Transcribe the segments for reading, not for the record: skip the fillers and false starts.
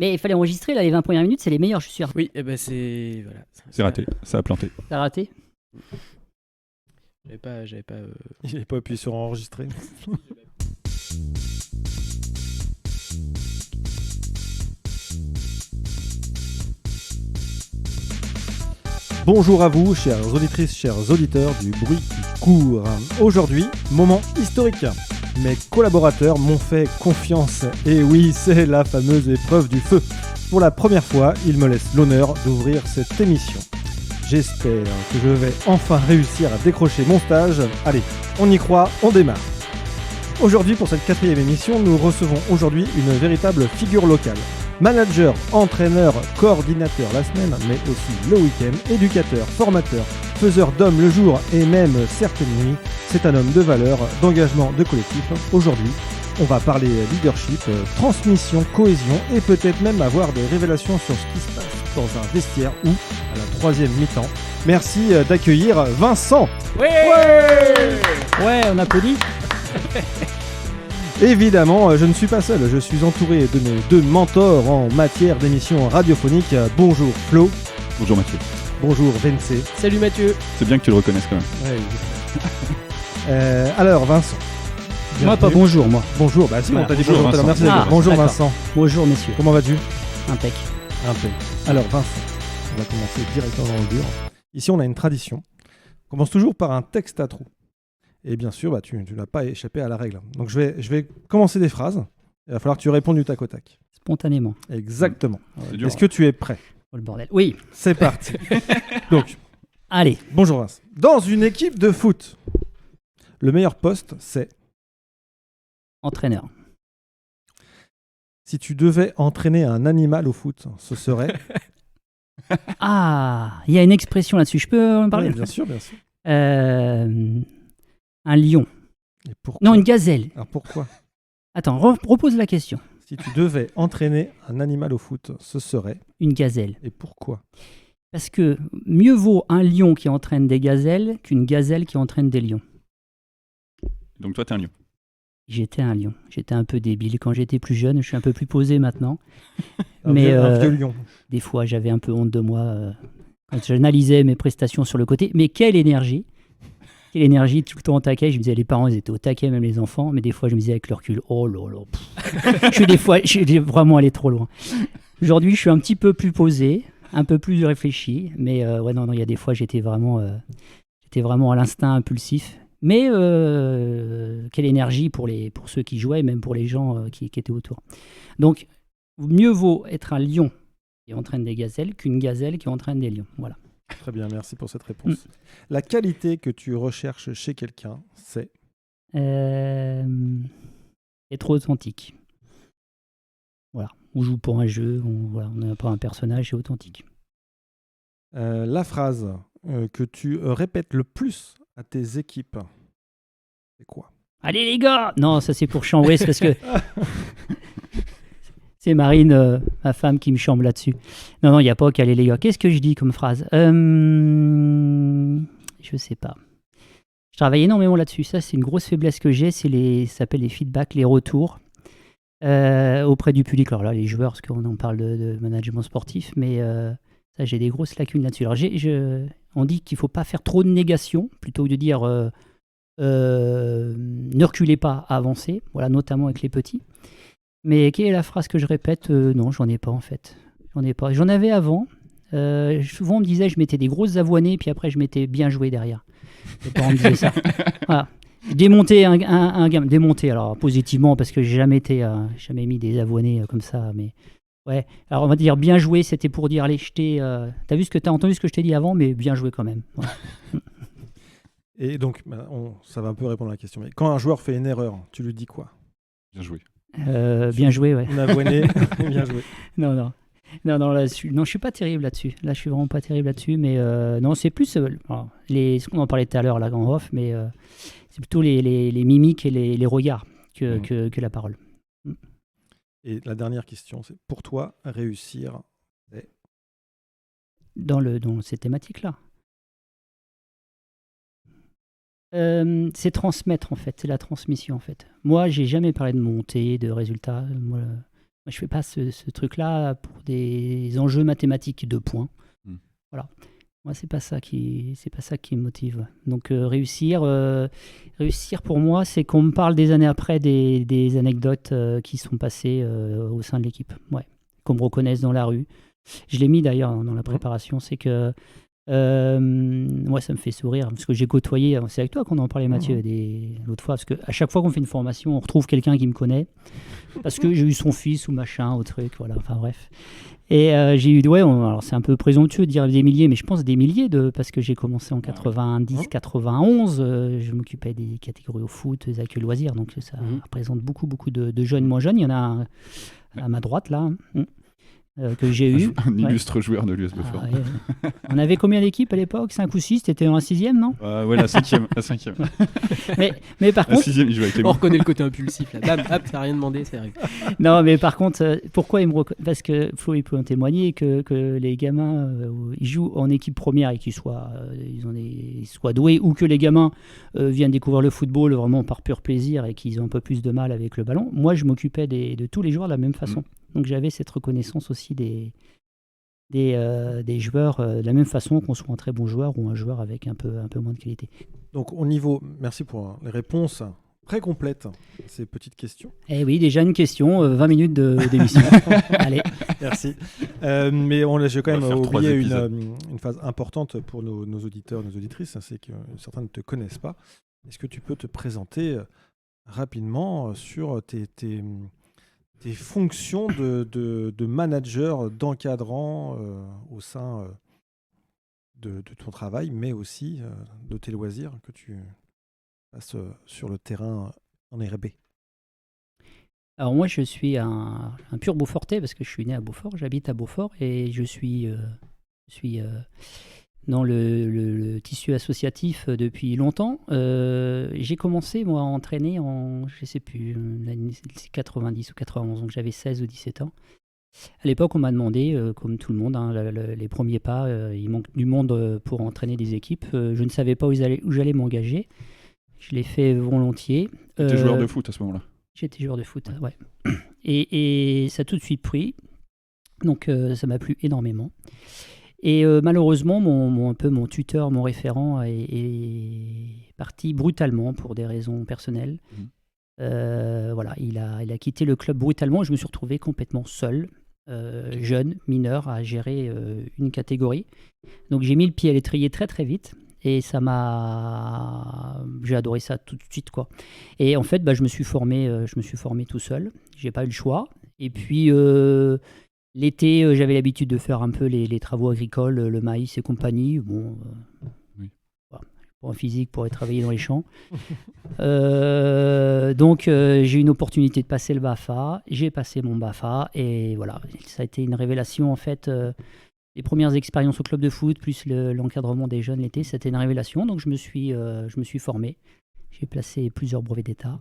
Mais il fallait enregistrer, là, les 20 premières minutes, c'est les meilleures, je suis sûr. Oui, et ben c'est... Voilà. C'est raté, ça a planté. T'as raté? J'avais pas Il n'est pas appuyé sur enregistrer. Bonjour à vous, chères auditrices, chers auditeurs du bruit qui court. Aujourd'hui, moment historique. Mes collaborateurs m'ont fait confiance. Et oui, c'est la fameuse épreuve du feu. Pour la première fois, ils me laissent l'honneur d'ouvrir cette émission. J'espère que je vais enfin réussir à décrocher mon stage. Allez, on y croit, on démarre. Aujourd'hui, pour cette 4e émission, nous recevons aujourd'hui une véritable figure locale. Manager, entraîneur, coordinateur la semaine, mais aussi le week-end, éducateur, formateur, faiseur d'hommes le jour et même certaines nuits, c'est un homme de valeur, d'engagement, de collectif. Aujourd'hui, on va parler leadership, transmission, cohésion et peut-être même avoir des révélations sur ce qui se passe dans un vestiaire ou à la 3e mi-temps. Merci d'accueillir Vincent. Ouais, on applaudit. Évidemment, je ne suis pas seul, je suis entouré de mes 2 mentors en matière d'émissions radiophoniques. Bonjour Flo. Bonjour Mathieu. Bonjour Vince. Salut Mathieu. C'est bien que tu le reconnaisses quand même. Ouais, alors Vincent. Moi, pas Bienvenue. bonjour, moi. Bonjour, bah si, Voilà. on t'a dit Bonjour, bonjour tout à l'heure. Vincent. Merci. Ah, Bonjour d'accord. Vincent. Bonjour, messieurs. Comment vas-tu? Impec. Impec. Alors Vincent, on va commencer directement dans le dur. Ici, on a une tradition. On commence toujours par un texte à trous. Et bien sûr, bah, tu n'as pas échappé à la règle. Donc je vais commencer des phrases. Il va falloir que tu répondes du tac au tac. Spontanément. Exactement. C'est dur. Est-ce que tu es prêt? Oh, le bordel. Oui, C'est parti. Donc, allez. bonjour Vincent. Dans une équipe de foot, le meilleur poste, c'est... Entraîneur. Si tu devais entraîner un animal au foot, ce serait... Ah, il y a une expression là-dessus. Je peux en parler? Oui, bien sûr, bien sûr. Un lion. Et pourquoi? Non, une gazelle. Alors pourquoi? Attends, repose la question. Si tu devais entraîner un animal au foot, ce serait... Une gazelle. Et pourquoi? Parce que mieux vaut un lion qui entraîne des gazelles qu'une gazelle qui entraîne des lions. Donc toi, t'es un lion. J'étais un lion. J'étais un peu débile quand j'étais plus jeune. Je suis un peu plus posé maintenant. Un Mais, vieux lion. Des fois, j'avais un peu honte de moi quand j'analysais mes prestations sur le côté. Mais quelle énergie! Quelle énergie, tout le temps au taquet. Je me disais, les parents, ils étaient au taquet, même les enfants. Mais des fois, je me disais avec le recul, oh là là. Je suis vraiment allé trop loin. Aujourd'hui, je suis un petit peu plus posé, un peu plus réfléchi. Mais ouais, non, il y a des fois, j'étais vraiment à l'instinct impulsif. Mais quelle énergie pour ceux qui jouaient, même pour les gens qui étaient autour. Donc, mieux vaut être un lion qui entraîne des gazelles qu'une gazelle qui entraîne des lions. Voilà. Très bien, merci pour cette réponse. La qualité que tu recherches chez quelqu'un, c'est... Être authentique. Voilà. On joue pour un jeu, on n'a pas un personnage, c'est authentique. La phrase que tu répètes le plus à tes équipes, c'est quoi? Allez les gars! Non, ça c'est pour chambrer, c'est parce que c'est Marine, ma femme, qui me chambre là-dessus. Non, il n'y a pas qu'aller les gars. Qu'est-ce que je dis comme phrase? Je sais pas. Je travaille énormément là-dessus. Ça, c'est une grosse faiblesse que j'ai. Ça s'appelle les feedbacks, les retours auprès du public. Alors là, les joueurs, parce qu'on en parle de management sportif, mais ça, j'ai des grosses lacunes là-dessus. Alors, on dit qu'il ne faut pas faire trop de négation, plutôt que de dire ne reculez pas, avancez, voilà, notamment avec les petits. Mais quelle est la phrase que je répète? Non, j'en ai pas en fait. J'en ai pas. J'en avais avant. Souvent, on me disait, je mettais des grosses avoinées, puis après, je mettais bien joué derrière. Les parents me disaient ça. Voilà. Démonter un gamin. Démonter, alors positivement, parce que j'ai jamais mis des avoinés comme ça. Mais ouais. Alors, on va dire bien joué, c'était pour dire, allez, t'as entendu ce que je t'ai dit avant, mais bien joué quand même. Voilà. Et donc, ça va un peu répondre à la question. Mais quand un joueur fait une erreur, tu lui dis quoi? Bien joué. Bien joué, ouais. Une avoinée, bien joué. Non, là-dessus. Non, je suis pas terrible là-dessus. Là, je suis vraiment pas terrible là-dessus. Mais non, c'est plus ce qu'on en parlait tout à l'heure là en off, mais c'est plutôt les mimiques et les regards que la parole. Et la dernière question, c'est pour toi, réussir, c'est... Dans ces thématiques-là. C'est transmettre en fait, c'est la transmission en fait. Moi, j'ai jamais parlé de montée, de résultats. Moi, Moi, je fais pas ce truc-là pour des enjeux mathématiques de points. Voilà. Moi, c'est pas ça qui me motive. Donc réussir pour moi, c'est qu'on me parle des années après des anecdotes qui sont passées au sein de l'équipe. Ouais. Qu'on me reconnaisse dans la rue. Je l'ai mis d'ailleurs dans la préparation. C'est que moi, ça me fait sourire parce que j'ai côtoyé. C'est avec toi qu'on en parlait, Mathieu, l'autre fois, parce que à chaque fois qu'on fait une formation, on retrouve quelqu'un qui me connaît parce que j'ai eu son fils ou machin, au truc, voilà. Enfin bref. Et j'ai eu, alors c'est un peu présomptueux de dire des milliers, mais je pense des milliers parce que j'ai commencé en 90, 91. Je m'occupais des catégories au foot, des accueils loisirs, donc ça représente beaucoup de jeunes, moins jeunes. Il y en a à ma droite là. Que j'ai eu. Un illustre joueur de l'US Beaufort. On avait combien d'équipes à l'époque? 5 ou 6? T'étais en 6e, non? Ouais, la 5e. mais par la contre... 6e, il jouait avec les On reconnaît le côté impulsif. Là. Bam, hop, t'as rien demandé, c'est arrivé. Non, mais par contre, pourquoi ils me reconnaissent? Parce que Flo, il peut en témoigner, que les gamins, ils jouent en équipe première et qu'ils soient doués, ou que les gamins viennent découvrir le football vraiment par pur plaisir et qu'ils ont un peu plus de mal avec le ballon. Moi, je m'occupais de tous les joueurs de la même façon. Donc j'avais cette reconnaissance aussi des joueurs de la même façon qu'on soit un très bon joueur ou un joueur avec un peu moins de qualité. Donc au niveau, merci pour les réponses très complètes à ces petites questions. Eh oui, déjà une question, 20 minutes d'émission. Allez. Merci. Mais j'ai quand même oublié une phase importante pour nos auditeurs, nos auditrices, c'est que certains ne te connaissent pas. Est-ce que tu peux te présenter rapidement sur tes fonctions de manager, d'encadrant au sein de ton travail, mais aussi de tes loisirs que tu passes sur le terrain en RB? Alors moi, je suis un pur Beaufortais parce que je suis né à Beaufort, j'habite à Beaufort et je suis dans le tissu associatif depuis longtemps. J'ai commencé moi à entraîner en, je sais plus, l'année 90 ou 91, donc j'avais 16 ou 17 ans. À l'époque, on m'a demandé, comme tout le monde, les premiers pas, il manque du monde pour entraîner des équipes. Je ne savais pas où j'allais m'engager. Je l'ai fait volontiers. Tu étais joueur de foot à ce moment-là? J'étais joueur de foot, ouais. Et ça a tout de suite pris. Donc ça m'a plu énormément. Et malheureusement, mon tuteur, mon référent est parti brutalement pour des raisons personnelles. Voilà, il a quitté le club brutalement. Je me suis retrouvé complètement seul, jeune, mineur, à gérer une catégorie. Donc j'ai mis le pied à l'étrier très très vite. Et j'ai adoré ça tout de suite, quoi. Et en fait, je me suis formé tout seul. J'ai pas eu le choix. Et puis l'été, j'avais l'habitude de faire un peu les travaux agricoles, le maïs et compagnie. Bon, pour un physique, pour aller travailler dans les champs. Donc, j'ai eu une opportunité de passer le BAFA. J'ai passé mon BAFA et voilà, ça a été une révélation en fait. Les premières expériences au club de foot, plus l'encadrement des jeunes l'été, c'était une révélation. Donc, je me suis formé. J'ai placé plusieurs brevets d'État.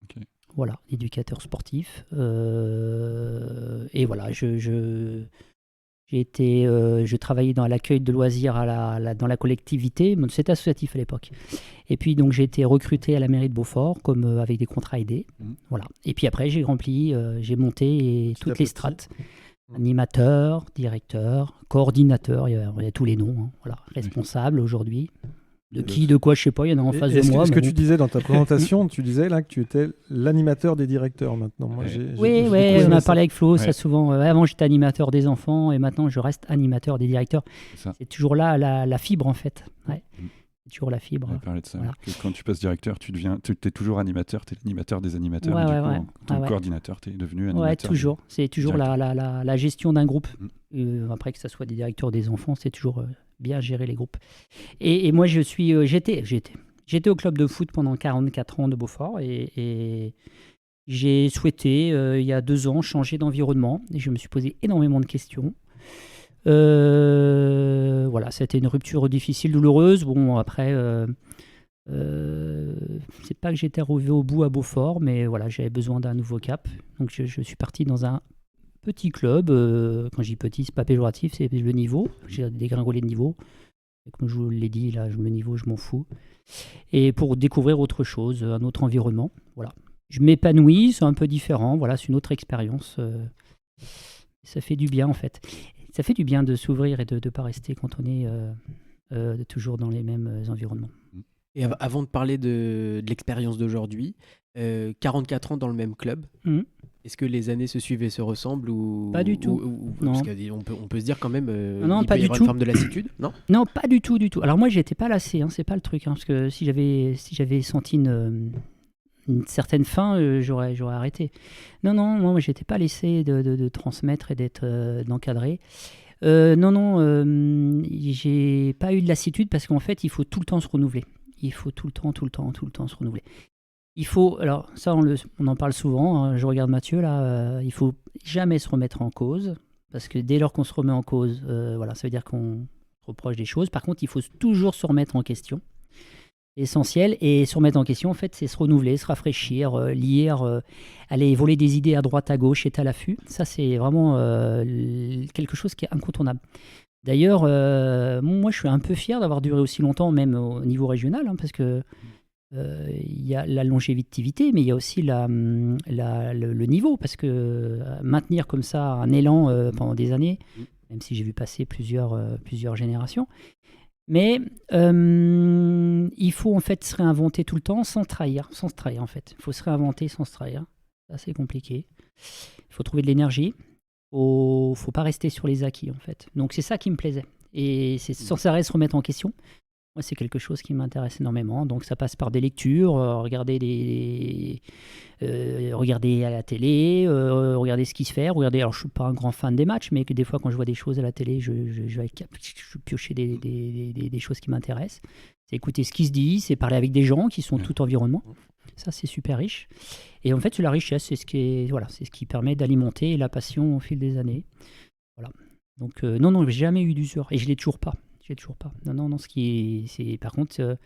Okay. Voilà, éducateur sportif. Et voilà, je travaillais dans l'accueil de loisirs dans la collectivité. C'était associatif à l'époque. Et puis, donc, j'ai été recruté à la mairie de Beaufort, avec des contrats aidés. Voilà. Et puis après, j'ai monté toutes les strates. Animateur, directeur, coordinateur, il y a tous les noms. Voilà. Responsable aujourd'hui. De qui, de quoi, je sais pas, il y en a en face de moi. Est-ce que tu disais dans ta présentation, tu disais là que tu étais l'animateur des directeurs maintenant? Moi, oui, on a parlé avec Flo, ça souvent. Avant, j'étais animateur des enfants et maintenant, je reste animateur des directeurs. C'est toujours là la fibre, en fait. Ouais. C'est toujours la fibre. On a parlé de ça. Voilà. Quand tu passes directeur, tu es toujours animateur, tu es l'animateur des animateurs. En tant que coordinateur, tu es devenu animateur. Ouais, toujours. C'est toujours la gestion d'un groupe. Après, que ce soit des directeurs des enfants, c'est toujours bien gérer les groupes. Et moi, j'étais au club de foot pendant 44 ans de Beaufort et j'ai souhaité, il y a 2 ans, changer d'environnement. Et je me suis posé énormément de questions. Voilà, c'était une rupture difficile, douloureuse. Bon, après, c'est pas que j'étais arrivé au bout à Beaufort, mais voilà, j'avais besoin d'un nouveau cap. Donc, je suis parti dans un petit club. Quand je dis petit, c'est pas péjoratif, c'est le niveau. J'ai dégringolé de niveau. Et comme je vous l'ai dit, là, le niveau, je m'en fous. Et pour découvrir autre chose, un autre environnement. Voilà. Je m'épanouis, c'est un peu différent. Voilà, c'est une autre expérience. Ça fait du bien en fait. Ça fait du bien de s'ouvrir et de ne pas rester cantonné toujours dans les mêmes environnements. Et avant de parler de l'expérience d'aujourd'hui, 44 ans dans le même club, est-ce que les années se suivent et se ressemblent ou pas du tout. Parce qu'on peut se dire quand même non, il pas peut y du avoir tout. une forme de lassitude, non ? Non, pas du tout. Alors moi, j'étais pas lassé, c'est pas le truc, parce que si j'avais senti une certaine faim, j'aurais arrêté. Non, moi, j'étais pas laissé de transmettre et d'encadrer. J'ai pas eu de lassitude parce qu'en fait, il faut tout le temps se renouveler. Il faut tout le temps se renouveler. Il faut, alors ça, on en parle souvent. Je regarde Mathieu là. Il faut jamais se remettre en cause parce que dès lors qu'on se remet en cause, ça veut dire qu'on reproche des choses. Par contre, il faut toujours se remettre en question. Essentiel. Et se remettre en question, en fait, c'est se renouveler, se rafraîchir, lire, aller voler des idées à droite, à gauche, être à l'affût. Ça, c'est vraiment quelque chose qui est incontournable. D'ailleurs, moi, je suis un peu fier d'avoir duré aussi longtemps, même au niveau régional, parce que il y a la longévité, mais il y a aussi le niveau, parce que maintenir comme ça un élan pendant des années, même si j'ai vu passer plusieurs générations, mais il faut en fait se réinventer tout le temps sans se trahir en fait. Il faut se réinventer sans se trahir. C'est assez compliqué. Il faut trouver de l'énergie. Faut pas rester sur les acquis en fait. Donc c'est ça qui me plaisait. Et c'est sans arrêt se remettre en question. Moi, c'est quelque chose qui m'intéresse énormément. Donc ça passe par des lectures, regarder à la télé, regarder ce qui se fait. Alors je suis pas un grand fan des matchs, mais que des fois quand je vois des choses à la télé, je vais piocher des choses qui m'intéressent. C'est écouter ce qui se dit, c'est parler avec des gens qui sont tout environnement. Ça, c'est super riche. Et en fait, la richesse, c'est ce qui permet d'alimenter la passion au fil des années. Voilà. Donc, non, j'ai jamais eu d'usure. Et je l'ai toujours pas. Non, par contre,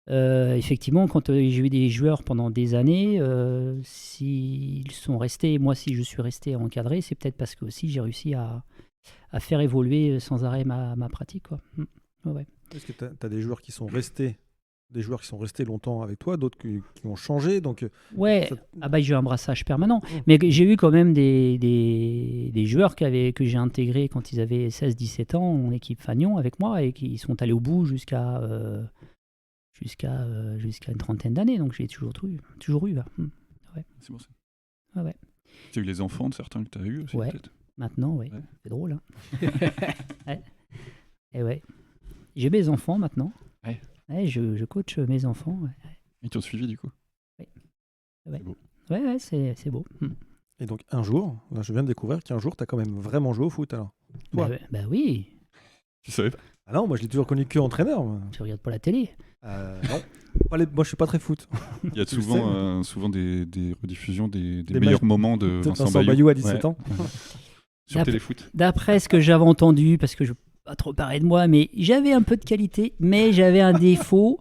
effectivement, quand j'ai eu des joueurs pendant des années, s'ils sont restés, moi, si je suis resté encadré, c'est peut-être parce que aussi j'ai réussi à faire évoluer sans arrêt ma pratique, quoi. Ouais. Est-ce que tu as des joueurs qui sont restés longtemps avec toi, d'autres qui ont changé, donc ouais, j'ai eu un brassage permanent, mais j'ai eu quand même des joueurs que j'ai intégrés quand ils avaient 16-17 ans en équipe Fagnon avec moi et qui sont allés au bout jusqu'à une trentaine d'années, donc j'ai toujours eu là. Ouais. C'est bon ça. Ouais. Tu as eu les enfants de certains que tu as eu aussi, peut-être ? Maintenant, ouais. C'est drôle, hein. Ouais. Et ouais. J'ai mes enfants maintenant. Ouais. Ouais, je coach mes enfants. Ouais. Ils t'ont suivi du coup ? Oui. Ouais. C'est beau. Ouais, c'est beau. Et donc un jour, là, je viens de découvrir qu'un jour, tu as quand même vraiment joué au foot alors. Bah oui. Tu savais pas ? Ah non, moi je l'ai toujours connu qu'entraîneur. Tu regardes pas la télé ? Non. Moi je suis pas très foot. Il y a souvent des rediffusions des meilleurs moments de Vincent Bayoux à 17 ans. Sur Téléfoot. D'après ce que j'avais entendu, parce que je ne veux pas trop parler de moi, mais j'avais un peu de qualité, mais j'avais un défaut,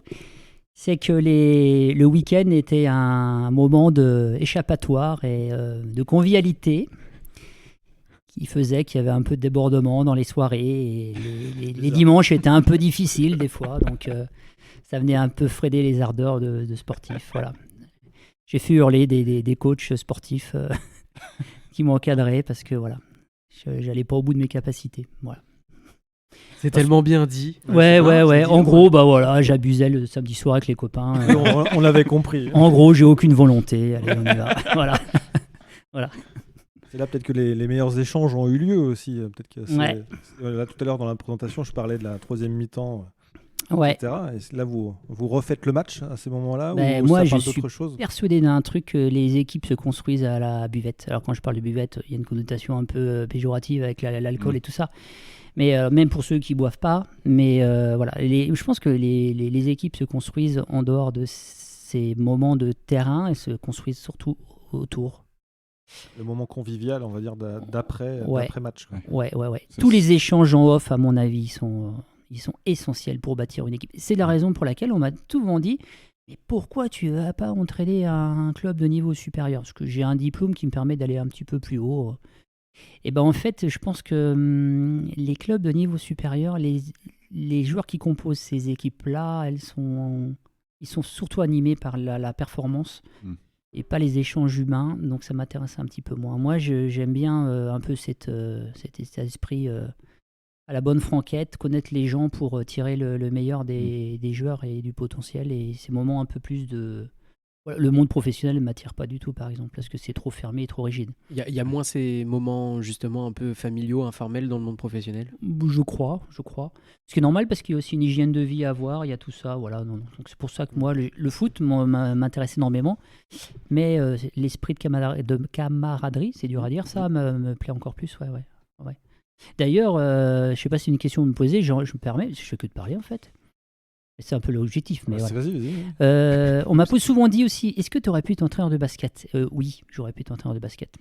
c'est que le week-end était un moment échappatoire et de convivialité qui faisait qu'il y avait un peu de débordement dans les soirées. Et les dimanches étaient un peu difficiles des fois, donc ça venait un peu freiner les ardeurs de sportifs. Voilà. J'ai fait hurler des coachs sportifs qui m'encadraient parce que voilà, j'allais pas au bout de mes capacités. Voilà. C'est tellement bien dit. Ouais. En gros, j'abusais le samedi soir avec les copains. On l'avait compris. En gros, j'ai aucune volonté. Allez, on y va. Voilà. C'est là peut-être que les meilleurs échanges ont eu lieu aussi. Peut-être que là, tout à l'heure dans la présentation, je parlais de la troisième mi-temps, etc. Et là, vous refaites le match à ces moments-là ou moi, ça je parle suis d'autre chose ? persuadé d'un truc que les équipes se construisent à la buvette. Alors quand je parle de buvette, il y a une connotation un peu péjorative avec l'alcool et tout ça. Mais même pour ceux qui ne boivent pas. Mais je pense que les équipes se construisent en dehors de ces moments de terrain et se construisent surtout autour. Le moment convivial, on va dire, d'après-match. Ouais. Tous les échanges en off, à mon avis, ils sont essentiels pour bâtir une équipe. C'est la raison pour laquelle on m'a souvent dit « Mais pourquoi tu ne vas pas entraîner à un club de niveau supérieur ?» Parce que j'ai un diplôme qui me permet d'aller un petit peu plus haut. Et en fait, je pense que les clubs de niveau supérieur, les joueurs qui composent ces équipes-là, ils sont surtout animés par la performance. et pas les échanges humains, donc ça m'intéresse un petit peu moins. Moi, j'aime bien un peu cet esprit à la bonne franquette, connaître les gens pour tirer le meilleur des joueurs et du potentiel, et ces moments un peu plus de... Voilà, le monde professionnel ne m'attire pas du tout, par exemple, parce que c'est trop fermé et trop rigide. Il y a moins ces moments justement un peu familiaux, informels dans le monde professionnel. Je crois. Ce qui est normal parce qu'il y a aussi une hygiène de vie à avoir, il y a tout ça, voilà. Donc c'est pour ça que moi, le foot m'intéresse énormément, mais l'esprit de camaraderie, c'est dur à dire, ça me plaît encore plus, ouais. D'ailleurs, je ne sais pas si c'est une question à me poser, je me permets, je fais que de parler en fait. C'est un peu l'objectif. Mais vas-y. On m'a souvent dit aussi, est-ce que tu aurais pu être entraîneur de basket ? Oui, j'aurais pu être entraîneur de basket.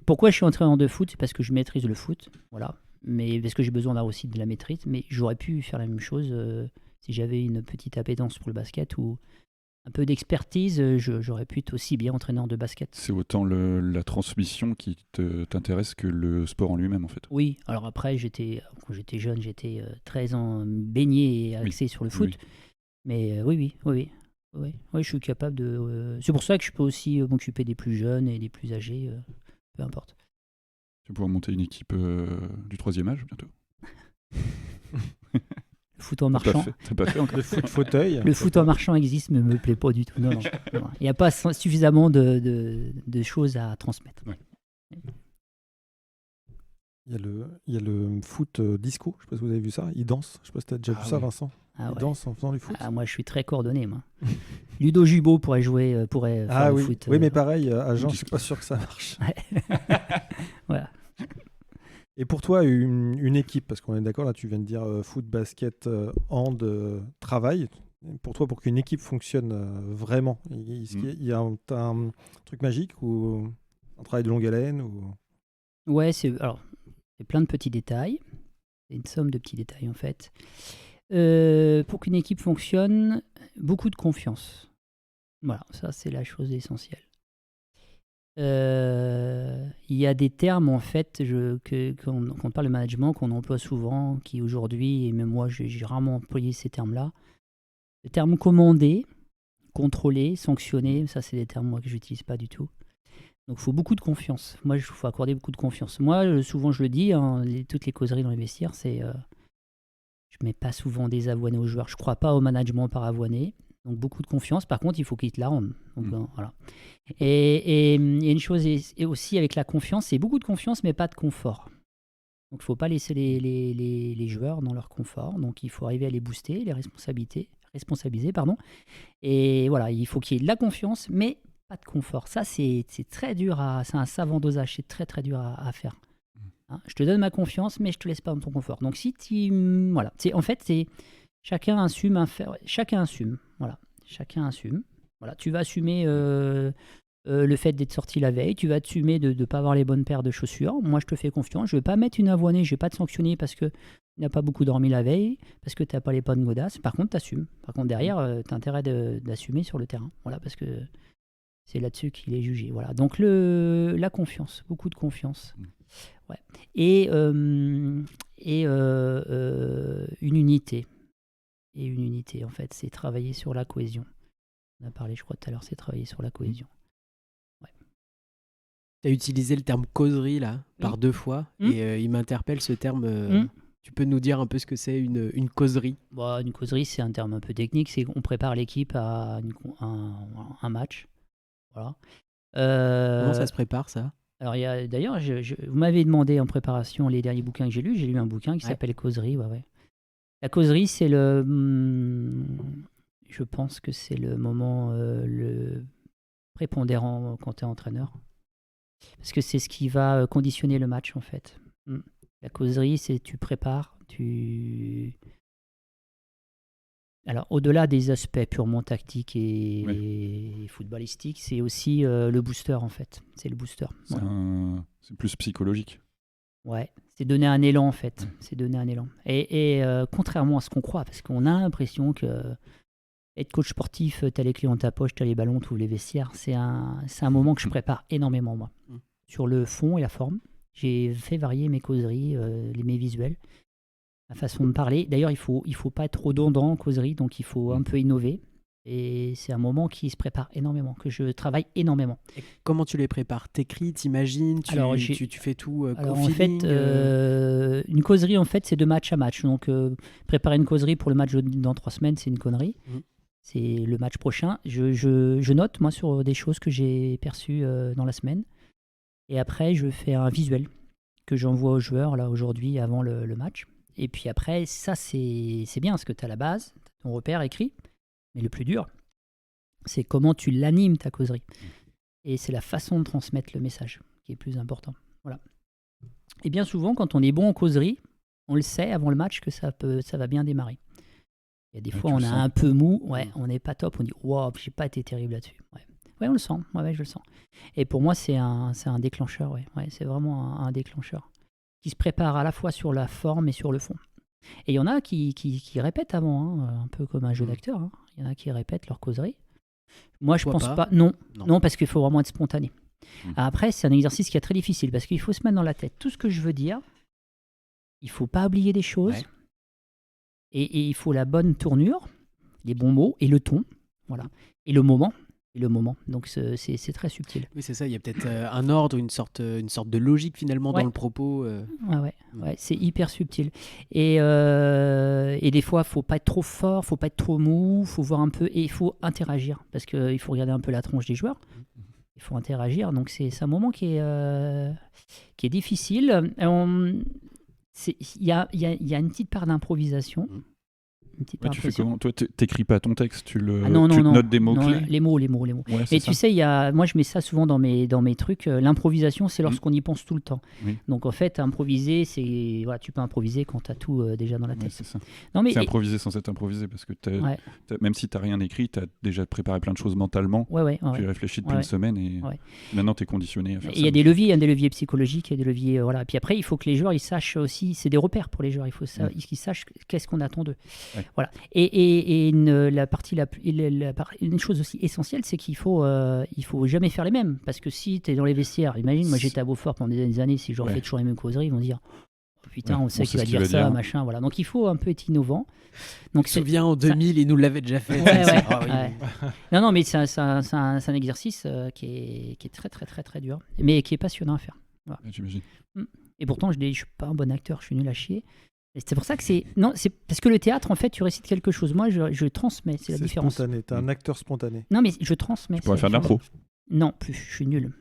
Pourquoi je suis entraîneur de foot ? C'est parce que je maîtrise le foot, voilà. Mais parce que j'ai besoin d'avoir aussi de la maîtrise. Mais j'aurais pu faire la même chose si j'avais une petite appétence pour le basket ou un peu d'expertise. J'aurais pu être aussi bien entraîneur de basket. C'est autant la transmission qui t'intéresse que le sport en lui-même, en fait. Oui, alors après, quand j'étais jeune, j'étais très baigné et axé sur le foot. Oui. Mais oui, je suis capable de... c'est pour ça que je peux aussi m'occuper des plus jeunes et des plus âgés, peu importe. Tu vas pouvoir monter une équipe du 3e âge bientôt. Le foot en marchant. T'as pas fait encore. Le foot fauteuil. Le foot en marchant existe, mais me plaît pas du tout. Non. Il n'y a pas suffisamment de choses à transmettre. Ouais. Il y a le foot disco, je ne sais pas si vous avez vu ça, il danse, je ne sais pas si tu as déjà vu ça, Vincent. Il danse en faisant du foot. Moi je suis très coordonné, moi. Ludo Jubo pourrait faire le foot. Oui, mais pareil, à Jean, je ne suis pas sûr que ça marche. Voilà. Et pour toi, une équipe, parce qu'on est d'accord, là tu viens de dire foot, basket, hand, travail, pour toi, pour qu'une équipe fonctionne vraiment, il y a un truc magique ou un travail de longue haleine ou... Ouais, c'est plein de petits détails. C'est une somme de petits détails, en fait. Pour qu'une équipe fonctionne, beaucoup de confiance. Voilà, ça, c'est la chose essentielle. Il y a des termes, en fait, quand on parle de management, qu'on emploie souvent, qui aujourd'hui, et même moi, j'ai rarement employé ces termes-là. Le terme commander, contrôler, sanctionner, ça, c'est des termes, moi, que je n'utilise pas du tout. Donc, il faut beaucoup de confiance. Moi, il faut accorder beaucoup de confiance. Moi, souvent, je le dis, toutes les causeries dans les vestiaires, c'est... je ne mets pas souvent des avoinés aux joueurs. Je ne crois pas au management par avoiné. Donc, beaucoup de confiance. Par contre, il faut qu'ils te la rendent. Donc, voilà. Et une chose est aussi avec la confiance, c'est beaucoup de confiance, mais pas de confort. Donc, il ne faut pas laisser les joueurs dans leur confort. Donc, il faut arriver à les booster, les responsabiliser. Et voilà, il faut qu'il y ait de la confiance, mais... pas de confort. Ça, c'est très dur c'est un savant dosage, c'est très très dur à faire. Hein, je te donne ma confiance, mais je te laisse pas dans ton confort. Donc si tu... Voilà. En fait, c'est chacun assume. Voilà. Chacun assume. Voilà. Tu vas assumer le fait d'être sorti la veille, tu vas assumer de ne pas avoir les bonnes paires de chaussures. Moi, je te fais confiance. Je ne vais pas mettre une avoinée, je ne vais pas te sanctionner parce que tu n'as pas beaucoup dormi la veille, parce que tu n'as pas les bonnes godasses. Par contre, tu assumes. Par contre, derrière, tu as intérêt d'assumer sur le terrain. Voilà, parce que... c'est là-dessus qu'il est jugé. Voilà. Donc la confiance, beaucoup de confiance. Ouais. Et une unité. Et une unité, en fait, c'est travailler sur la cohésion. On a parlé, je crois, tout à l'heure, c'est travailler sur la cohésion. Ouais. Tu as utilisé le terme causerie, là, par 2 fois, et il m'interpelle ce terme. Tu peux nous dire un peu ce que c'est une causerie ? Une causerie, c'est un terme un peu technique. C'est qu'on prépare l'équipe à un match. Voilà. Comment ça se prépare, ça ? Alors, d'ailleurs, vous m'avez demandé en préparation les derniers bouquins que j'ai lus. J'ai lu un bouquin qui s'appelle Causerie. Ouais. La causerie, c'est je pense que c'est le moment le prépondérant quand tu es entraîneur. Parce que c'est ce qui va conditionner le match, en fait. La causerie, c'est tu prépares, Alors, au-delà des aspects purement tactiques et footballistiques, c'est aussi le booster, en fait. C'est le booster. C'est plus psychologique. Ouais, c'est donner un élan, en fait. C'est donner un élan. Et contrairement à ce qu'on croit, parce qu'on a l'impression que être coach sportif, t'as les clés dans ta poche, t'as les ballons, t'ouvres les vestiaires, c'est un moment que je prépare énormément, moi. Sur le fond et la forme, j'ai fait varier mes causeries, mes visuels. La façon de parler. D'ailleurs, il faut pas être redondant en causerie, donc il faut un peu innover. Et c'est un moment qui se prépare énormément, que je travaille énormément. Et comment tu les prépares? T'écris, t'imagines, tu fais tout alors en fait, une causerie, en fait, c'est de match à match. Donc, préparer une causerie pour le match dans 3 semaines, c'est une connerie. C'est le match prochain. Je note, moi, sur des choses que j'ai perçues dans la semaine. Et après, je fais un visuel que j'envoie aux joueurs, là, aujourd'hui, avant le match. Et puis après, ça, c'est bien, parce que tu as la base, ton repère écrit. Mais le plus dur, c'est comment tu l'animes, ta causerie. Et c'est la façon de transmettre le message qui est plus important. Voilà. Et bien souvent, quand on est bon en causerie, on le sait avant le match que ça va bien démarrer. Il y a des fois, on est un peu mou, on n'est pas top, on dit « Wow, j'ai pas été terrible là-dessus ». Ouais, on le sent, je le sens. Et pour moi, c'est un déclencheur, ouais, c'est vraiment un déclencheur qui se prépare à la fois sur la forme et sur le fond. Et il y en a qui répètent avant, un peu comme un jeu d'acteur. Il y en a qui répètent leur causerie. Moi, je pense pas. Non, parce qu'il faut vraiment être spontané. Après, c'est un exercice qui est très difficile parce qu'il faut se mettre dans la tête tout ce que je veux dire. Il faut pas oublier des choses. Ouais. Et il faut la bonne tournure, les bons mots et le ton. Voilà. Et le moment. Donc c'est très subtil. Oui, c'est ça, il y a peut-être un ordre, une sorte de logique finalement dans le propos. Ouais, c'est hyper subtil. Et des fois, il ne faut pas être trop fort, il ne faut pas être trop mou, il faut voir un peu, et il faut interagir, parce qu'il faut regarder un peu la tronche des joueurs. Il faut interagir, donc c'est un moment qui est difficile. Il y a une petite part d'improvisation. Tu fais comment? Toi, t'écris pas ton texte, tu notes des mots-clés? Les mots. Ouais, et tu sais, moi je mets ça souvent dans mes trucs. L'improvisation, c'est lorsqu'on y pense tout le temps. Oui. Donc en fait, improviser, tu peux improviser quand tu as tout déjà dans la tête. C'est ça. C'est improviser sans être improvisé, parce que même si tu n'as rien écrit, tu as déjà préparé plein de choses mentalement. Tu y réfléchis depuis une semaine et maintenant tu es conditionné à faire ça. Il y a des leviers psychologiques, il y a des leviers. Et puis après, il faut que les joueurs ils sachent aussi, c'est des repères pour les joueurs, il faut qu'ils sachent qu'est-ce qu'on attend d'eux. Voilà. Et une chose aussi essentielle, c'est qu'il faut jamais faire les mêmes. Parce que si tu es dans les vestiaires, imagine, moi j'étais à Beaufort pendant des années, si je refais toujours les mêmes causeries, ils vont dire oh, putain, on sait qu'il va dire ça, machin. Voilà. Donc il faut un peu être innovant. Donc, je me souviens en 2000, il nous l'avait déjà fait. Non, mais c'est un exercice qui est très, très, très, très dur, mais qui est passionnant à faire. Voilà. J'imagine. Et pourtant, je ne suis pas un bon acteur, je suis nul à chier. C'est pour ça que c'est parce que le théâtre, en fait, tu récites quelque chose. Moi, je transmets, c'est la différence. C'est spontané, t'es un acteur spontané. Non, mais je transmets. Tu pourrais faire de l'impro. Non, plus, je suis nul.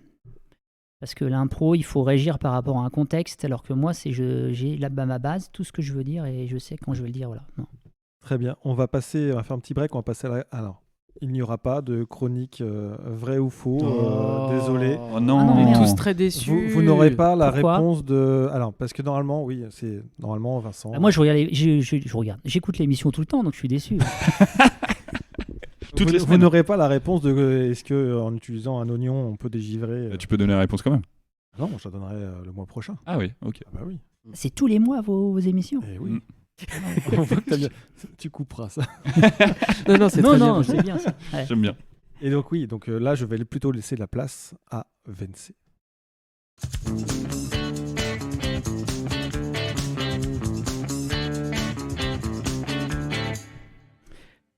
Parce que l'impro, il faut régir par rapport à un contexte, alors que moi, j'ai là-bas ma base, tout ce que je veux dire, et je sais quand je vais le dire, voilà. Non. Très bien, on va faire un petit break, on va passer alors. Il n'y aura pas de chronique vrai ou faux. Désolé. Oh non, on est tous très déçus. Vous n'aurez pas la réponse de. Alors, parce que normalement, oui, c'est normalement Vincent. Moi, je regarde. J'écoute l'émission tout le temps, donc je suis déçu. Vous n'aurez pas la réponse de est-ce que en utilisant un oignon, on peut dégivrer. Tu peux donner la réponse quand même. Non, je la donnerai le mois prochain. Ah oui, ok. Bah oui. C'est tous les mois vos émissions. Eh oui. On voit que tu couperas ça. Non, c'est très bien. C'est bien ça. Ouais. J'aime bien. Et donc là, je vais plutôt laisser la place à Vence.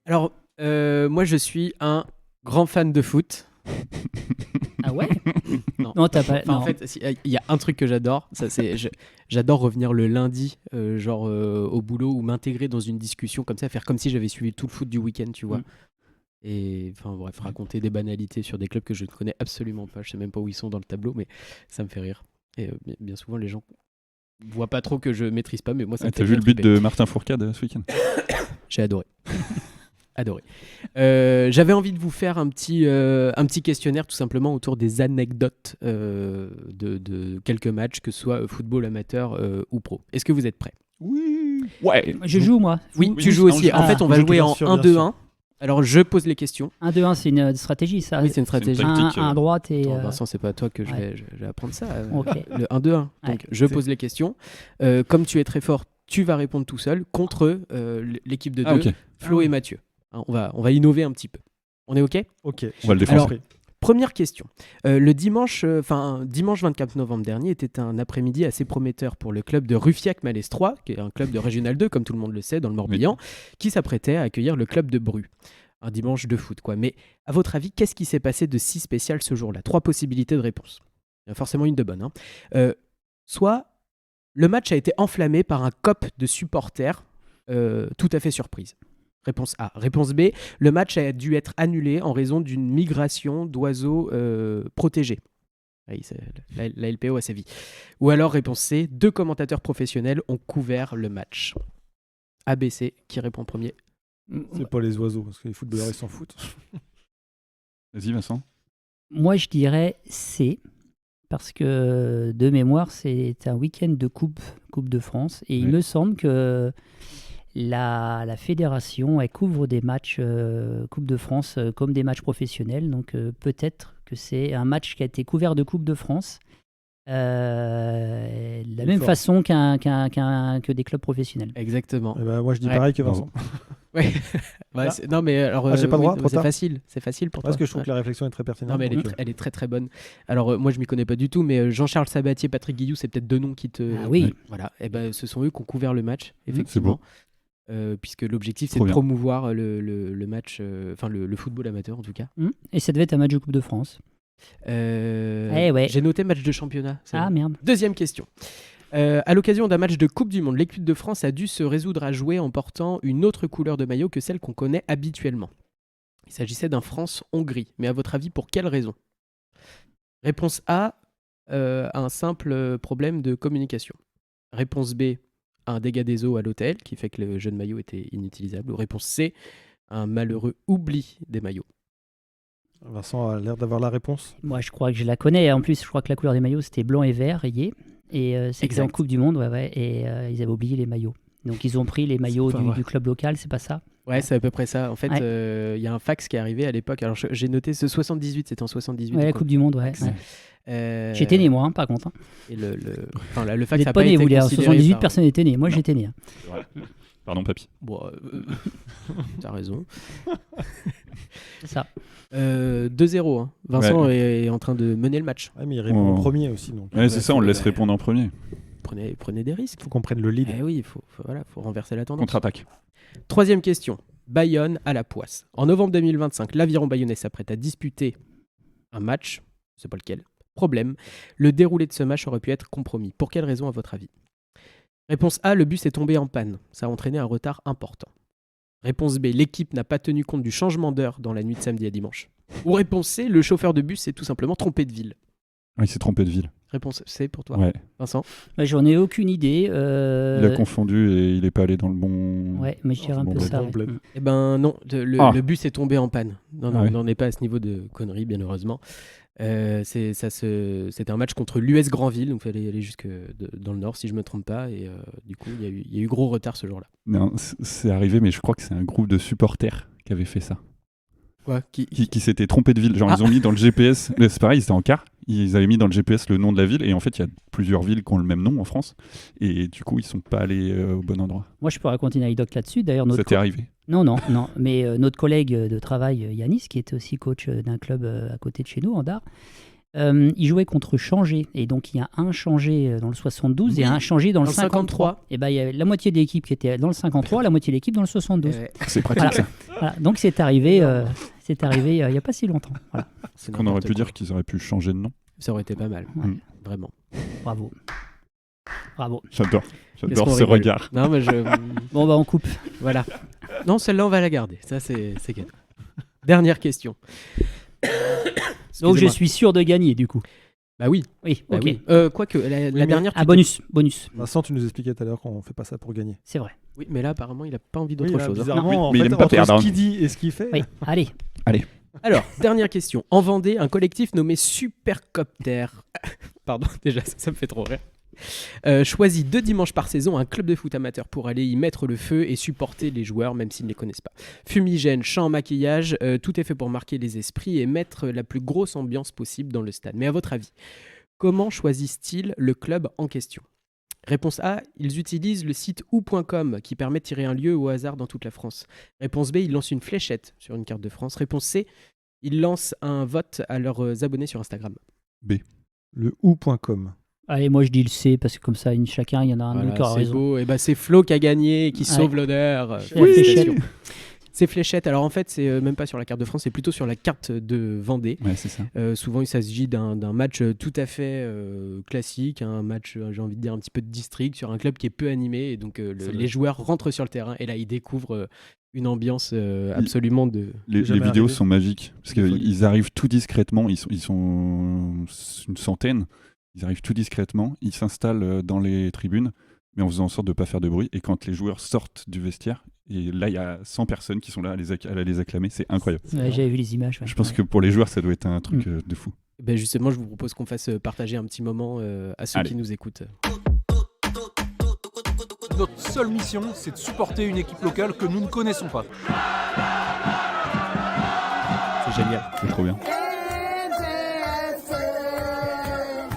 Alors, moi, je suis un grand fan de foot. Ah ouais? Non, t'as pas. En fait, il y a un truc que j'adore. J'adore revenir le lundi, au boulot, ou m'intégrer dans une discussion comme ça, faire comme si j'avais suivi tout le foot du week-end, tu vois. Et enfin bref, raconter des banalités sur des clubs que je ne connais absolument pas. Je sais même pas où ils sont dans le tableau, mais ça me fait rire. Et bien souvent, les gens voient pas trop que je maîtrise pas, mais moi ça me fait rire. T'as vu le but de Martin Fourcade ce week-end? J'ai adoré. J'avais envie de vous faire un petit questionnaire tout simplement autour des anecdotes de quelques matchs, que ce soit football amateur ou pro. Est-ce que vous êtes prêts? Oui. Ouais. Je joue moi. Oui, tu joues aussi. En fait, on va jouer en 1-2-1. Alors, je pose les questions. 1-2-1, c'est une stratégie, ça. Oui, c'est une stratégie. À droite et. Vincent, c'est pas à toi que je vais apprendre ça. Okay. Le 1-2-1. Donc, je pose les questions. Comme tu es très fort, tu vas répondre tout seul contre l'équipe de deux, Flo et Mathieu. On va innover un petit peu. On est OK? OK. On va le défendre. Alors, première question. Le dimanche 24 novembre dernier était un après-midi assez prometteur pour le club de Ruffiac-Malestroit, qui est un club de Régional 2, comme tout le monde le sait, dans le Morbihan, qui s'apprêtait à accueillir le club de Bru. un dimanche de foot, quoi. Mais à votre avis, qu'est-ce qui s'est passé de si spécial ce jour-là ? 3 possibilités de réponse. Il y a forcément une de bonne. Soit le match a été enflammé par un COP de supporters tout à fait surprise. Réponse A. Réponse B, le match a dû être annulé en raison d'une migration d'oiseaux protégés. Oui, la LPO a sévi. Ou alors, réponse C, 2 commentateurs professionnels ont couvert le match. ABC, qui répond en premier ? C'est pas les oiseaux, parce que les footballeurs, ils s'en foutent. Vas-y, Vincent. Moi, je dirais C, parce que de mémoire, c'est un week-end de Coupe de France, et il me semble que la fédération, elle couvre des matchs Coupe de France comme des matchs professionnels, donc peut-être que c'est un match qui a été couvert de Coupe de France, de la même façon que des clubs professionnels. Exactement. Et ben, moi, je dis pareil que Vincent. Ouais. Non, mais alors, j'ai pas le droit, trop c'est tard. C'est facile pour toi. Parce que je trouve que la réflexion est très pertinente. Non, mais elle est très très bonne. Alors, moi, je m'y connais pas du tout, mais Jean-Charles Sabatier, Patrick Guillou, c'est peut-être 2 noms qui te. Ah oui. Voilà. Et ben, ce sont eux qui ont couvert le match, effectivement. C'est beau. Puisque l'objectif, c'est de promouvoir le match, enfin le football amateur en tout cas. Et ça devait être un match de Coupe de France. J'ai noté match de championnat. Ah merde. Deuxième question. À l'occasion d'un match de Coupe du Monde, l'équipe de France a dû se résoudre à jouer en portant une autre couleur de maillot que celle qu'on connaît habituellement. Il s'agissait d'un France-Hongrie. Mais à votre avis, pour quelle raison ? Réponse A, un simple problème de communication. Réponse B, un dégât des eaux à l'hôtel qui fait que le jeune maillot était inutilisable. Ou réponse C, un malheureux oubli des maillots. Vincent a l'air d'avoir la réponse. Moi, je crois que je la connais. En plus, je crois que la couleur des maillots, c'était blanc et vert, rayé. Et c'était en Coupe du Monde, et ils avaient oublié les maillots. Donc, ils ont pris les maillots du club local, c'est pas ça ? Ouais, c'est à peu près ça. En fait, y a un fax qui est arrivé à l'époque. Alors, j'ai noté ce 78, c'était en 78. Ouais, la Coupe du Monde, ouais. J'étais né, moi, par contre. Et le fax n'a pas été considéré. En 78, par... personne n'était né. Moi, j'étais né. Pardon, papy. Bon, t'as raison. C'est ça. 2-0. Hein. Vincent est en train de mener le match. Ouais, mais il répond en premier aussi. Donc. Ouais, c'est ça, on le laisse répondre en premier. Prenez des risques. Il faut qu'on prenne le lead. Oui, il faut renverser la tendance. Contre-attaque. 3e question. Bayonne à la Poisse. En novembre 2025, l'Aviron bayonnais s'apprête à disputer un match. Je ne sais pas lequel. Problème. Le déroulé de ce match aurait pu être compromis. Pour quelle raison, à votre avis ? Réponse A, le bus est tombé en panne. Ça a entraîné un retard important. Réponse B, l'équipe n'a pas tenu compte du changement d'heure dans la nuit de samedi à dimanche. Ou réponse C, le chauffeur de bus s'est tout simplement trompé de ville. Il s'est trompé de ville. Réponse C pour toi, Vincent ? J'en ai aucune idée. Il a confondu et il n'est pas allé dans le bon... Ouais, mais je dirais un peu ça. Eh ben non, le bus est tombé en panne. Non, on n'en est pas à ce niveau de conneries, bien heureusement. C'était un match contre l'US Granville, donc il fallait aller jusque dans le nord si je ne me trompe pas, et du coup il y a eu gros retard ce jour-là. Non, c'est arrivé, mais je crois que c'est un groupe de supporters qui avait fait ça. Quoi, qui s'était trompé de ville. Genre ils ont mis dans le GPS, c'est pareil, ils étaient en car, ils avaient mis dans le GPS le nom de la ville, et en fait il y a plusieurs villes qui ont le même nom en France, et du coup ils sont pas allés au bon endroit. Moi je peux raconter une anecdote là-dessus. D'ailleurs, ça t'est arrivé ? Non, mais notre collègue de travail, Yanis, qui était aussi coach d'un club à côté de chez nous, en Dard, il jouait contre Changé, et donc il y a un Changé dans le 72 et un Changé dans le 53. Et ben il y a la moitié de l'équipe qui était dans le 53, la moitié de l'équipe dans le 72. C'est pratique ça. Voilà. Donc c'est arrivé il n'y a pas si longtemps. Voilà. On aurait pu dire qu'ils auraient pu changer de nom. Ça aurait été pas mal, vraiment. Bravo. J'adore ce regard. Non, mais Bon on coupe. Voilà. Non, celle-là on va la garder. Ça c'est cadeau. Dernière question. Donc je suis sûr de gagner du coup. Bah oui. Ok. Oui. Quoique la dernière. Bonus. Vincent, tu nous expliquais tout à l'heure qu'on fait pas ça pour gagner. C'est vrai. Oui, mais là apparemment il a pas envie d'autre chose. Bizarrement, mais il aime pas perdre. Ce qu'il dit et ce qu'il fait. Oui. Allez. Alors, dernière question. En Vendée, un collectif nommé Supercopter. Pardon, déjà ça me fait trop rire. Choisit 2 dimanches par saison un club de foot amateur pour aller y mettre le feu et supporter les joueurs même s'ils ne les connaissent pas. Fumigène, chant, maquillage, tout est fait pour marquer les esprits et mettre la plus grosse ambiance possible dans le stade. Mais à votre avis, comment choisissent-ils le club en question ? Réponse A, ils utilisent le site ou.com qui permet de tirer un lieu au hasard dans toute la France. Réponse B, ils lancent une fléchette sur une carte de France. Réponse C, ils lancent un vote à leurs abonnés sur Instagram. B, le ou.com. Allez, moi je dis le C parce que comme ça, chacun, il y en a un qui a raison. Beau. Et c'est Flo qui a gagné et qui sauve l'honneur. Félicitations. C'est fléchette. Alors en fait, c'est même pas sur la carte de France, c'est plutôt sur la carte de Vendée. Ouais, c'est ça. Souvent, il s'agit d'un match tout à fait classique, un match, j'ai envie de dire, un petit peu de district, sur un club qui est peu animé. Et donc, les joueurs rentrent sur le terrain et là, ils découvrent une ambiance absolument de... Les vidéos sont magiques, parce qu'ils arrivent tout discrètement, ils sont une centaine, ils arrivent tout discrètement, ils s'installent dans les tribunes, mais en faisant en sorte de ne pas faire de bruit. Et quand les joueurs sortent du vestiaire, et là, il y a 100 personnes qui sont là à les acclamer. C'est incroyable. Ouais, j'avais vu les images. Ouais. Je pense que pour les joueurs, ça doit être un truc de fou. Ben justement, je vous propose qu'on fasse partager un petit moment à ceux qui nous écoutent. Notre seule mission, c'est de supporter une équipe locale que nous ne connaissons pas. C'est génial. C'est trop bien.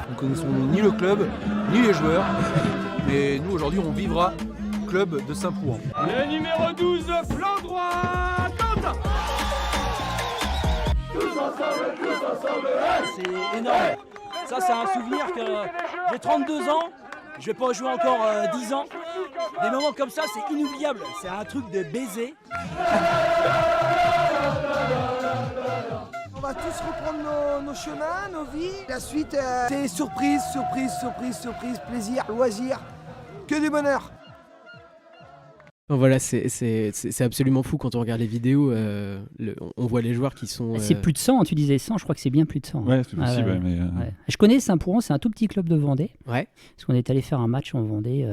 Nous ne connaissons ni le club, ni les joueurs. Mais nous, aujourd'hui, on vivra club de Saint-Prouan. Le numéro 12, flanc droit, Quentin. Tous ensemble, c'est énorme. Ça, c'est un souvenir que j'ai 32 ans, je vais pas jouer encore 10 ans. Des moments comme ça, c'est inoubliable. C'est un truc de baiser. On va tous reprendre nos chemins, nos vies. La suite, c'est surprise, plaisir, loisir, que du bonheur. Voilà, c'est absolument fou quand on regarde les vidéos. On voit les joueurs qui sont... C'est plus de 100, tu disais 100, je crois que c'est bien plus de 100. Ouais, c'est possible. Mais ouais. Je connais Saint-Prouan, c'est un tout petit club de Vendée. Ouais. Parce qu'on est allé faire un match en Vendée,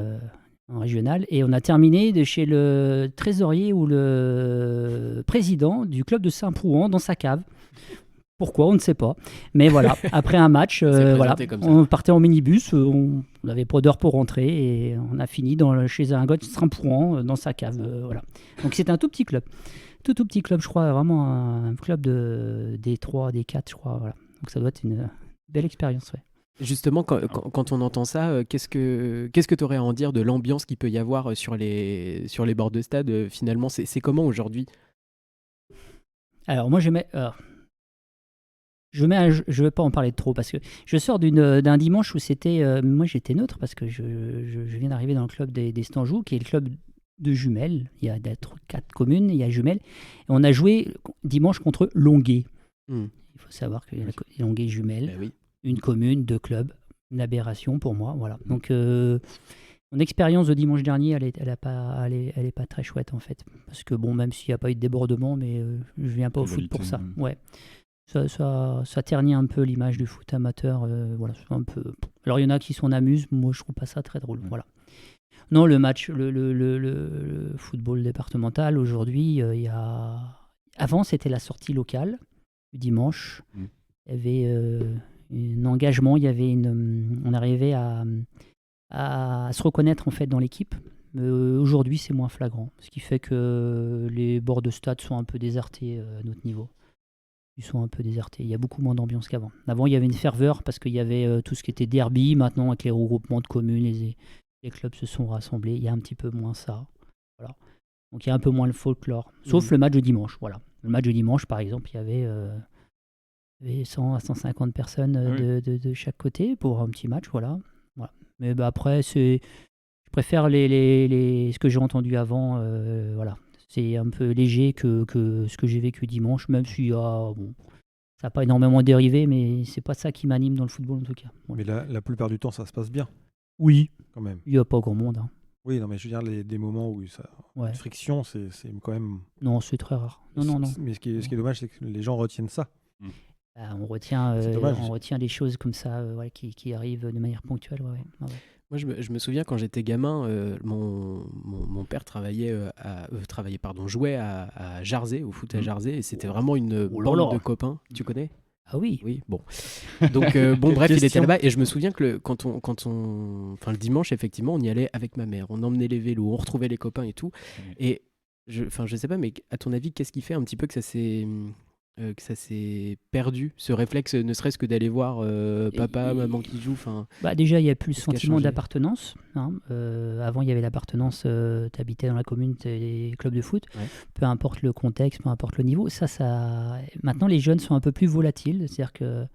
en régional, et on a terminé de chez le trésorier ou le président du club de Saint-Prouan dans sa cave. Pourquoi, on ne sait pas. Mais voilà, après un match, on partait en minibus, on n'avait pas d'heure pour rentrer et on a fini chez un gars de Saint-Prouan dans sa cave. Voilà. Donc c'est un tout petit club. Tout petit club, je crois, vraiment un club des 3, des 4, je crois. Voilà. Donc ça doit être une belle expérience. Ouais. Justement, quand on entend ça, qu'est-ce que tu aurais à en dire de l'ambiance qu'il peut y avoir sur les bords de stade finalement, c'est comment aujourd'hui ? Alors moi, je vais pas en parler de trop parce que je sors d'un dimanche où c'était... moi, j'étais neutre parce que je viens d'arriver dans le club des Stanjou, qui est le club de Jumelles. Il y a 4 communes, il y a Jumelles. Et on a joué dimanche contre Longuet. Il faut savoir que Longuet Jumelles, oui. Une commune, 2 clubs, une aberration pour moi. Voilà. Donc, mon expérience de dimanche dernier, elle est pas très chouette en fait. Parce que bon, même s'il n'y a pas eu de débordement, mais je viens pas au foot pour ça. Ouais. Ça ternit un peu l'image du foot amateur. Voilà, un peu... Alors il y en a qui s'en amusent, moi je trouve pas ça très drôle. Voilà. Non, le match, le football départemental, aujourd'hui, avant c'était la sortie locale du dimanche. Il y avait un engagement, on arrivait à se reconnaître en fait dans l'équipe. Aujourd'hui c'est moins flagrant, ce qui fait que les bords de stade sont un peu désertés à notre niveau. Ils sont un peu désertés. Il y a beaucoup moins d'ambiance qu'avant. Avant, il y avait une ferveur parce qu'il y avait tout ce qui était derby. Maintenant, avec les regroupements de communes, les clubs se sont rassemblés. Il y a un petit peu moins ça. Voilà. Donc, il y a un peu moins le folklore. Sauf le match de dimanche. Voilà. Le match de dimanche, par exemple, il y avait 100 à 150 personnes de chaque côté pour un petit match. Voilà. Mais après, je préfère ce que j'ai entendu avant. Voilà. C'est un peu léger que ce que j'ai vécu dimanche, même si ça n'a pas énormément dérivé, mais c'est pas ça qui m'anime dans le football en tout cas. Voilà. Mais la plupart du temps, ça se passe bien. Oui, quand même. Il n'y a pas grand monde. Hein. Oui, non, mais je veux dire, des moments où la friction, c'est quand même... Non, c'est très rare. Non. Mais ce qui est dommage, c'est que les gens retiennent ça. On retient des choses comme ça qui arrivent de manière ponctuelle. Ouais. Moi, je me souviens quand j'étais gamin, mon père jouait à Jarzé, au foot à Jarzé, et c'était vraiment une bande de copains. Tu connais ? Ah oui. Oui, bon. Donc, bref, il était là-bas, et je me souviens que le dimanche, effectivement, on y allait avec ma mère. On emmenait les vélos, on retrouvait les copains et tout. Et je sais pas, mais à ton avis, qu'est-ce qui fait un petit peu que ça s'est perdu, ce réflexe, ne serait-ce que d'aller voir papa, maman qui joue. Déjà, il n'y a plus le sentiment d'appartenance. Hein. Avant, il y avait l'appartenance, tu habitais dans la commune, tu es club de foot. Ouais. Peu importe le contexte, peu importe le niveau. Maintenant, les jeunes sont un peu plus volatiles. C'est-à-dire que,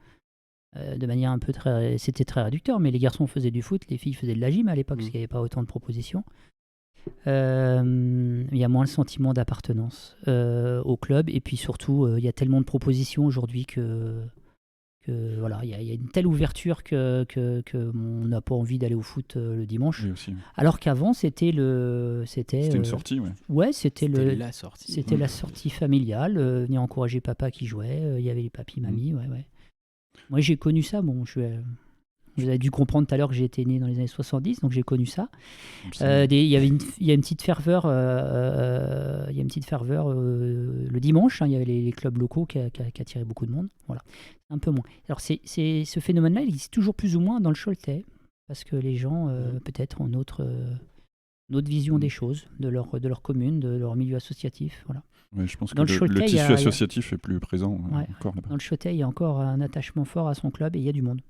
de manière un peu c'était très réducteur, mais les garçons faisaient du foot, les filles faisaient de la gym à l'époque, parce qu'il n'y avait pas autant de propositions. Il y a moins le sentiment d'appartenance au club. Et puis surtout, il y a tellement de propositions aujourd'hui que voilà, il y a une telle ouverture que on n'a pas envie d'aller au foot le dimanche. Oui, aussi. Alors qu'avant, c'était une sortie, ouais. Ouais, c'était la sortie. C'était la sortie familiale. Venir encourager papa qui jouait. Il y avait les papis, mamies. Ouais. Moi, j'ai connu ça. Bon, vous avez dû comprendre tout à l'heure que j'ai été né dans les années 70, donc j'ai connu ça. Il y a une petite ferveur, le dimanche. Il y avait les clubs locaux qui attiraient beaucoup de monde. Voilà, un peu moins. Alors ce phénomène-là, il existe toujours plus ou moins dans le Choletais, parce que les gens peut-être ont une autre vision des choses, de leur commune, de leur milieu associatif. Voilà. Ouais, je pense Dans que le tissu associatif est plus présent encore là-bas. Dans le Choletais, il y a encore un attachement fort à son club et il y a du monde.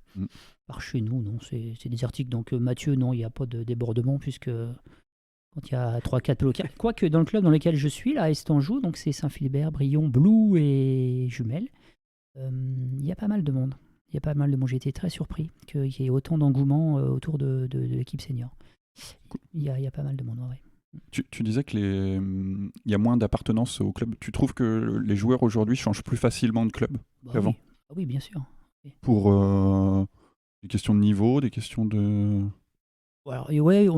Par chez nous, non, c'est désertique. Donc Mathieu, non, il n'y a pas de débordement puisque quand il y a 3-4 locales. Quoique dans le club dans lequel je suis, là, à Estanjou, donc c'est Saint-Philbert, Brion, Blou et Jumelles, il y a pas mal de monde. J'ai été très surpris qu'il y ait autant d'engouement autour de l'équipe senior. Il y a pas mal de monde, ouais. Tu disais qu'il y a moins d'appartenance au club. Tu trouves que les joueurs aujourd'hui changent plus facilement de club qu'avant ? Oui, bien sûr. Pour des questions de niveau, des questions de... Alors, ouais,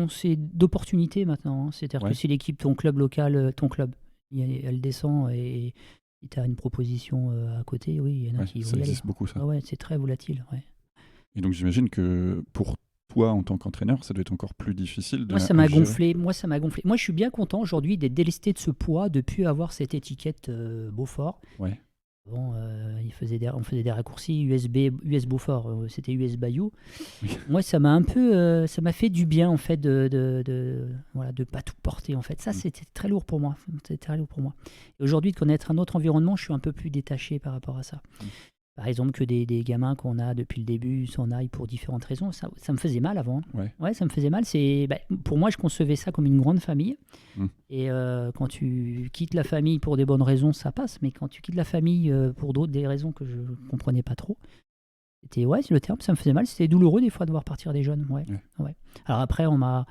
c'est d'opportunités maintenant. Hein. C'est-à-dire que si l'équipe, ton club local, elle descend et tu as une proposition à côté, oui, il y en a qui vont y aller. Ça existe beaucoup, ça. Ouais, c'est très volatile. Ouais. Et donc j'imagine que pour toi, en tant qu'entraîneur, ça doit être encore plus difficile de... Moi, ça m'a gonflé. Moi, je suis bien content aujourd'hui d'être délesté de ce poids, de ne plus avoir cette étiquette Beaufort. Ouais. Bon, on faisait des raccourcis US Beaufort, c'était US Bayou. Oui. Moi, ça m'a fait du bien en fait de pas tout porter en fait. Ça, c'était très lourd pour moi. Et aujourd'hui, de connaître un autre environnement, je suis un peu plus détaché par rapport à ça. Par exemple, que des gamins qu'on a depuis le début s'en aillent pour différentes raisons, ça me faisait mal avant. Ouais, ça me faisait mal. Pour moi, je concevais ça comme une grande famille. Et quand tu quittes la famille pour des bonnes raisons, ça passe. Mais quand tu quittes la famille pour des raisons que je ne comprenais pas trop, c'est le terme, ça me faisait mal. C'était douloureux des fois de voir partir des jeunes. Ouais. Alors après, on m'a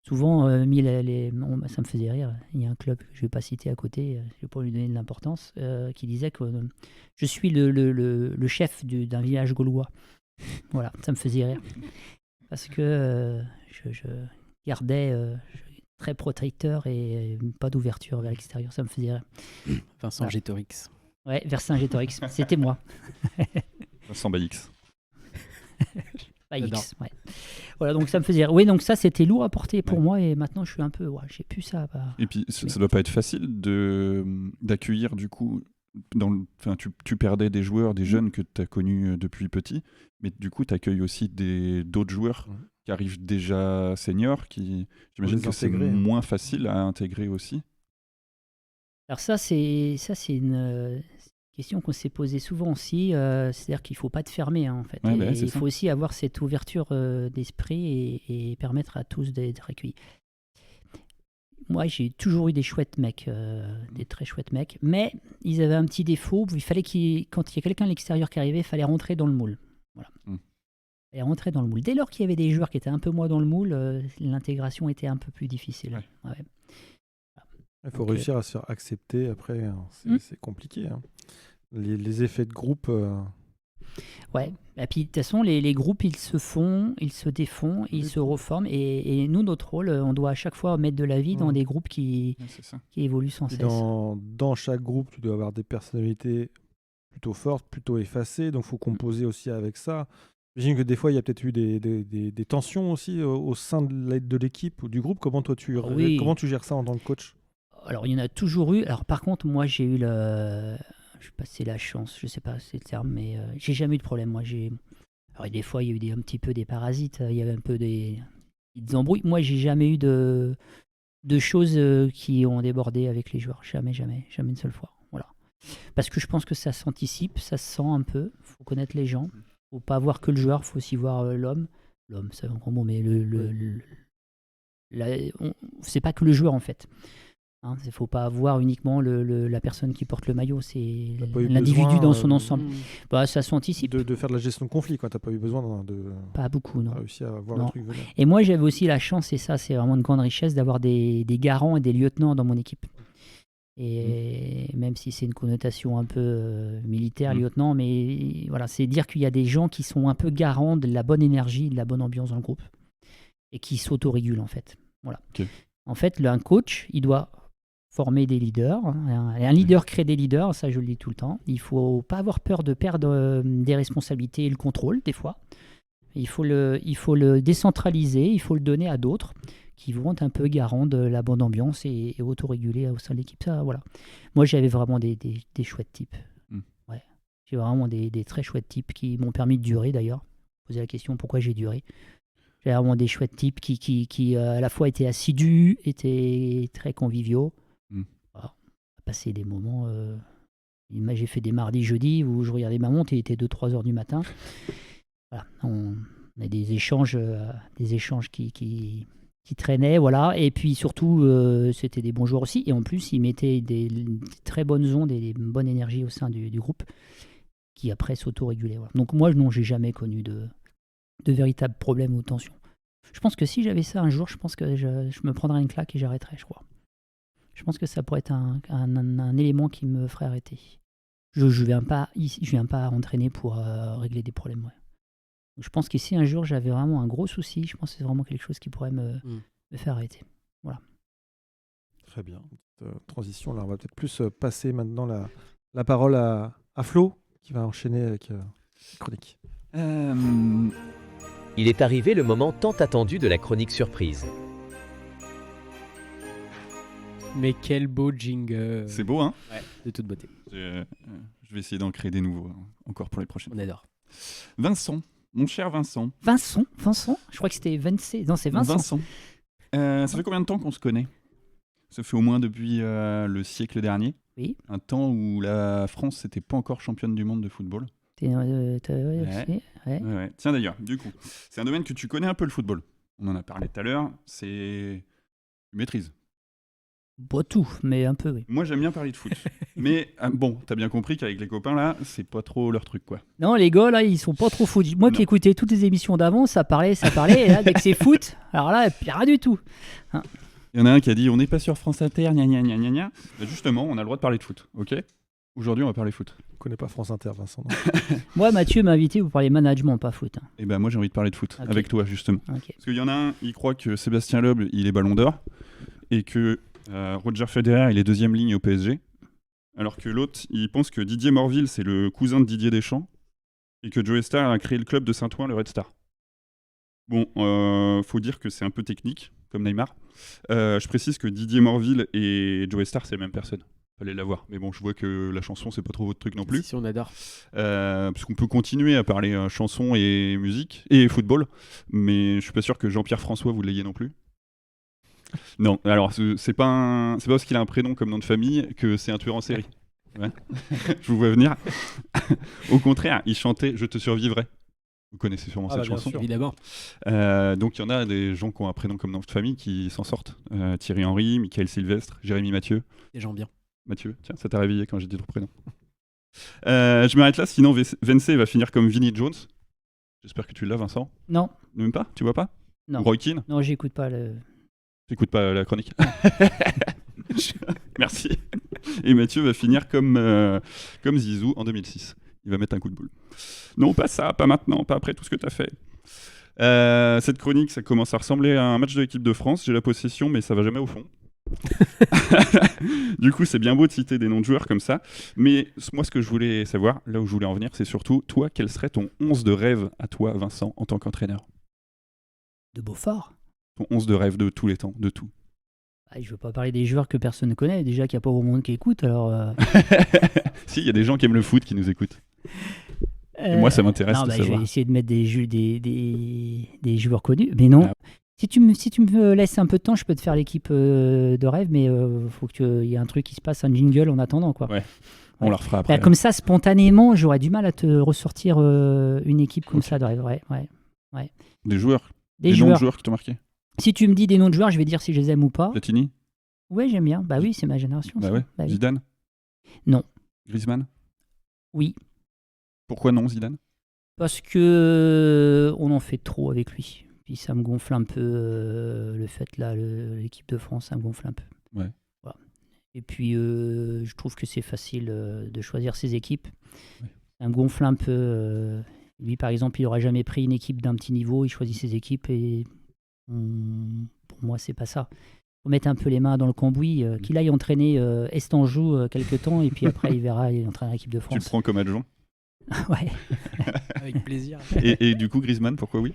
souvent mis ça me faisait rire. Il y a un club que je ne vais pas citer à côté, je ne vais pas lui donner de l'importance, qui disait que je suis le chef d'un village gaulois. Voilà, ça me faisait rire. Parce que je gardais très protecteur et pas d'ouverture vers l'extérieur, ça me faisait rire. Vincent Gétorix. Ouais, Vincent Gétorix, c'était moi. Vincent Baix. X, ouais. Voilà, donc ça me faisait. Oui, donc ça c'était lourd à porter pour moi et maintenant je suis un peu. J'ai plus ça. Et puis ça doit pas être facile d'accueillir du coup. Tu perdais des joueurs, des jeunes que tu as connus depuis petit, mais du coup tu accueilles aussi d'autres joueurs qui arrivent déjà seniors, qui j'imagine que c'est moins facile à intégrer aussi. Alors ça c'est une question qu'on s'est posée souvent aussi, c'est-à-dire qu'il ne faut pas te fermer en fait. Il faut aussi avoir cette ouverture d'esprit et permettre à tous d'être accueillis. Moi, j'ai toujours eu des chouettes mecs, des très chouettes mecs, mais ils avaient un petit défaut. Il fallait quand il y a quelqu'un à l'extérieur qui arrivait, il fallait rentrer dans le moule. Voilà. Il fallait rentrer dans le moule. Dès lors qu'il y avait des joueurs qui étaient un peu moins dans le moule, l'intégration était un peu plus difficile. Ouais. Il faut réussir à se faire accepter après, c'est compliqué. Hein. Les effets de groupe... Ouais, et puis de toute façon, les groupes, ils se font, ils se défont, ils se reforment. Et nous, notre rôle, on doit à chaque fois mettre de la vie dans des groupes qui évoluent sans cesse. Dans chaque groupe, tu dois avoir des personnalités plutôt fortes, plutôt effacées. Donc, il faut composer aussi avec ça. J'imagine que des fois, il y a peut-être eu des tensions aussi au sein de l'équipe ou du groupe. Comment toi, comment tu gères ça en tant que coach ? Alors, il y en a toujours eu. Alors, par contre, moi, j'ai eu je sais pas si c'est la chance, je sais pas si c'est le terme, mais j'ai jamais eu de problème. Moi, alors, des fois, il y a eu un petit peu des parasites, il y avait un peu des embrouilles. Moi, j'ai jamais eu de choses qui ont débordé avec les joueurs. Jamais une seule fois. Voilà. Parce que je pense que ça s'anticipe, ça se sent un peu. Faut connaître les gens. Faut pas voir que le joueur, faut aussi voir l'homme. L'homme, c'est un grand mot, mais c'est pas que le joueur en fait. Il ne faut pas avoir uniquement la personne qui porte le maillot, c'est T'as pas eu l'individu besoin, dans son ensemble. Ça s'anticipe. de faire de la gestion de conflit, quoi. T'as pas eu besoin de Pas beaucoup, non. réussir à voir Non. le truc venir. Et moi, j'avais aussi la chance, et ça, c'est vraiment une grande richesse, d'avoir des garants et des lieutenants dans mon équipe. Et même si c'est une connotation un peu militaire, lieutenant, mais voilà, c'est dire qu'il y a des gens qui sont un peu garants de la bonne énergie, de la bonne ambiance dans le groupe, et qui s'autorégulent, en fait. Voilà. Ok. En fait, un coach, il doit former des leaders. Un leader crée des leaders, ça je le dis tout le temps. Il ne faut pas avoir peur de perdre des responsabilités et le contrôle, des fois. Il faut le décentraliser, il faut le donner à d'autres qui vont être un peu garants de la bonne ambiance et autoréguler au sein de l'équipe. Ça, voilà. Moi, j'avais vraiment des chouettes types. Ouais. J'ai vraiment des très chouettes types qui m'ont permis de durer, d'ailleurs. Poser la question pourquoi j'ai duré. J'ai vraiment des chouettes types qui à la fois étaient assidus, étaient très conviviaux. Voilà. On a passé des moments... j'ai fait des mardis, jeudis où je regardais ma montre, il était 2-3 heures du matin. Voilà. On a des échanges qui traînaient, voilà. Et puis surtout, c'était des bons joueurs aussi. Et en plus, ils mettaient des très bonnes ondes et des bonnes énergies au sein du groupe qui après s'autorégulaient. Voilà. Donc moi, non, j'ai jamais connu de véritables problèmes ou de tensions. Je pense que si j'avais ça un jour, je pense que je me prendrais une claque et j'arrêterais, je crois. Je pense que ça pourrait être un élément qui me ferait arrêter. Je viens pas entraîner pour régler des problèmes. Ouais. Donc, je pense que si un jour j'avais vraiment un gros souci, je pense que c'est vraiment quelque chose qui pourrait me faire arrêter. Voilà. Très bien. Transition, là, on va peut-être plus passer maintenant la parole à Flo, qui va enchaîner avec la chronique. Il est arrivé le moment tant attendu de la chronique surprise. Mais quel beau jingle. C'est beau, hein? Ouais, de toute beauté. Je vais essayer d'en créer des nouveaux encore pour les prochaines. On adore. Vincent, mon cher Vincent. Vincent? Je crois que c'était Vincent. Non, c'est Vincent. Ça fait combien de temps qu'on se connaît? Ça fait au moins depuis le siècle dernier. Oui. Un temps où la France n'était pas encore championne du monde de football. Ouais. Tiens d'ailleurs, du coup, c'est un domaine que tu connais un peu, le football. On en a parlé tout à l'heure. Tu maîtrises. Pas tout, mais un peu, oui. Moi, j'aime bien parler de foot. Mais bon, t'as bien compris qu'avec les copains, là, c'est pas trop leur truc, quoi. Non, les gars, là, ils sont pas trop foot. Moi qui écoutais toutes les émissions d'avant, ça parlait. Et là, dès que c'est foot, alors là, rien du tout. Hein. Il y en a un qui a dit, on n'est pas sur France Inter, gna gna gna gna gna. Bah, justement, on a le droit de parler de foot, ok? Aujourd'hui, on va parler foot. Je connais pas France Inter, Vincent. Moi, Mathieu m'a invité pour parler management, pas foot. Hein. Et ben moi, j'ai envie de parler de foot, Okay. avec toi, justement. Okay. Parce qu'il y en a un, il croit que Sébastien Loeb, il est ballon d'or, et que Roger Federer, il est deuxième ligne au PSG, alors que l'autre, il pense que Didier Morville, c'est le cousin de Didier Deschamps, et que Joe Star a créé le club de Saint-Ouen, le Red Star. Bon, faut dire que c'est un peu technique, comme Neymar. Je précise que Didier Morville et Joe Star, c'est la même personne. Fallait l'avoir. Mais bon, je vois que la chanson, c'est pas trop votre truc non plus. Si, on adore. Parce qu'on peut continuer à parler chanson et musique, et football, mais je suis pas sûr que Jean-Pierre François, vous l'ayez non plus. Non, alors c'est pas parce qu'il a un prénom comme nom de famille que c'est un tueur en série. Ouais. Je vous vois venir. Au contraire, il chantait « Je te survivrai ». Vous connaissez sûrement cette chanson. Sûr. Évidemment. Donc il y en a des gens qui ont un prénom comme nom de famille qui s'en sortent. Thierry Henry, Michael Sylvestre, Jérémy Mathieu. Des gens bien. Mathieu, tiens, ça t'a réveillé quand j'ai dit ton prénom. Je m'arrête là, sinon Vence va finir comme Vinnie Jones. J'espère que tu l'as, Vincent. Non. Même pas? Tu vois pas? Non. Roy Keane? Non, j'écoute pas le... T'écoutes pas la chronique? Merci. Et Mathieu va finir comme Zizou en 2006. Il va mettre un coup de boule. Non, pas ça, pas maintenant, pas après tout ce que t'as fait. Cette chronique, ça commence à ressembler à un match de l'équipe de France. J'ai la possession, mais ça va jamais au fond. Du coup, c'est bien beau de citer des noms de joueurs comme ça. Mais moi, ce que je voulais savoir, là où je voulais en venir, c'est surtout, toi, quel serait ton 11 de rêve à toi, Vincent, en tant qu'entraîneur? De Beaufort. Ton 11 de rêve de tous les temps, de tout. Je veux pas parler des joueurs que personne ne connaît. Déjà qu'il n'y a pas beaucoup de monde qui écoute, alors... Si, il y a des gens qui aiment le foot qui nous écoutent. Et moi, ça m'intéresse de savoir. Je vais essayer de mettre des joueurs connus. Mais non. Ah. Si tu me laisses un peu de temps, je peux te faire l'équipe de rêve, mais faut qu'il y ait un truc qui se passe, un jingle en attendant, quoi. Ouais. On la refera après. Comme ça, spontanément, j'aurais du mal à te ressortir une équipe comme ça de rêve. Ouais. Des joueurs. Des noms de joueurs qui t'ont marqué. Si tu me dis des noms de joueurs, je vais dire si je les aime ou pas. Platini. Ouais, j'aime bien. Bah oui, c'est ma génération. Bah ça. ouais. Bah oui. Zidane? Non. Griezmann? Oui. Pourquoi non, Zidane? Parce que on en fait trop avec lui. Puis ça me gonfle un peu le fait là, l'équipe de France, ça me gonfle un peu. Ouais. Voilà. Et puis je trouve que c'est facile de choisir ses équipes. Ouais. Ça me gonfle un peu. Lui, par exemple, il n'aurait jamais pris une équipe d'un petit niveau. Il choisit ses équipes et pour moi, c'est pas ça. Faut mettre un peu les mains dans le cambouis. Qu'il aille entraîner Estanjou quelques temps et puis après, il verra, il entraînera l'équipe de France. Tu le prends comme adjoint? Ouais. Avec plaisir. Et du coup, Griezmann, pourquoi oui?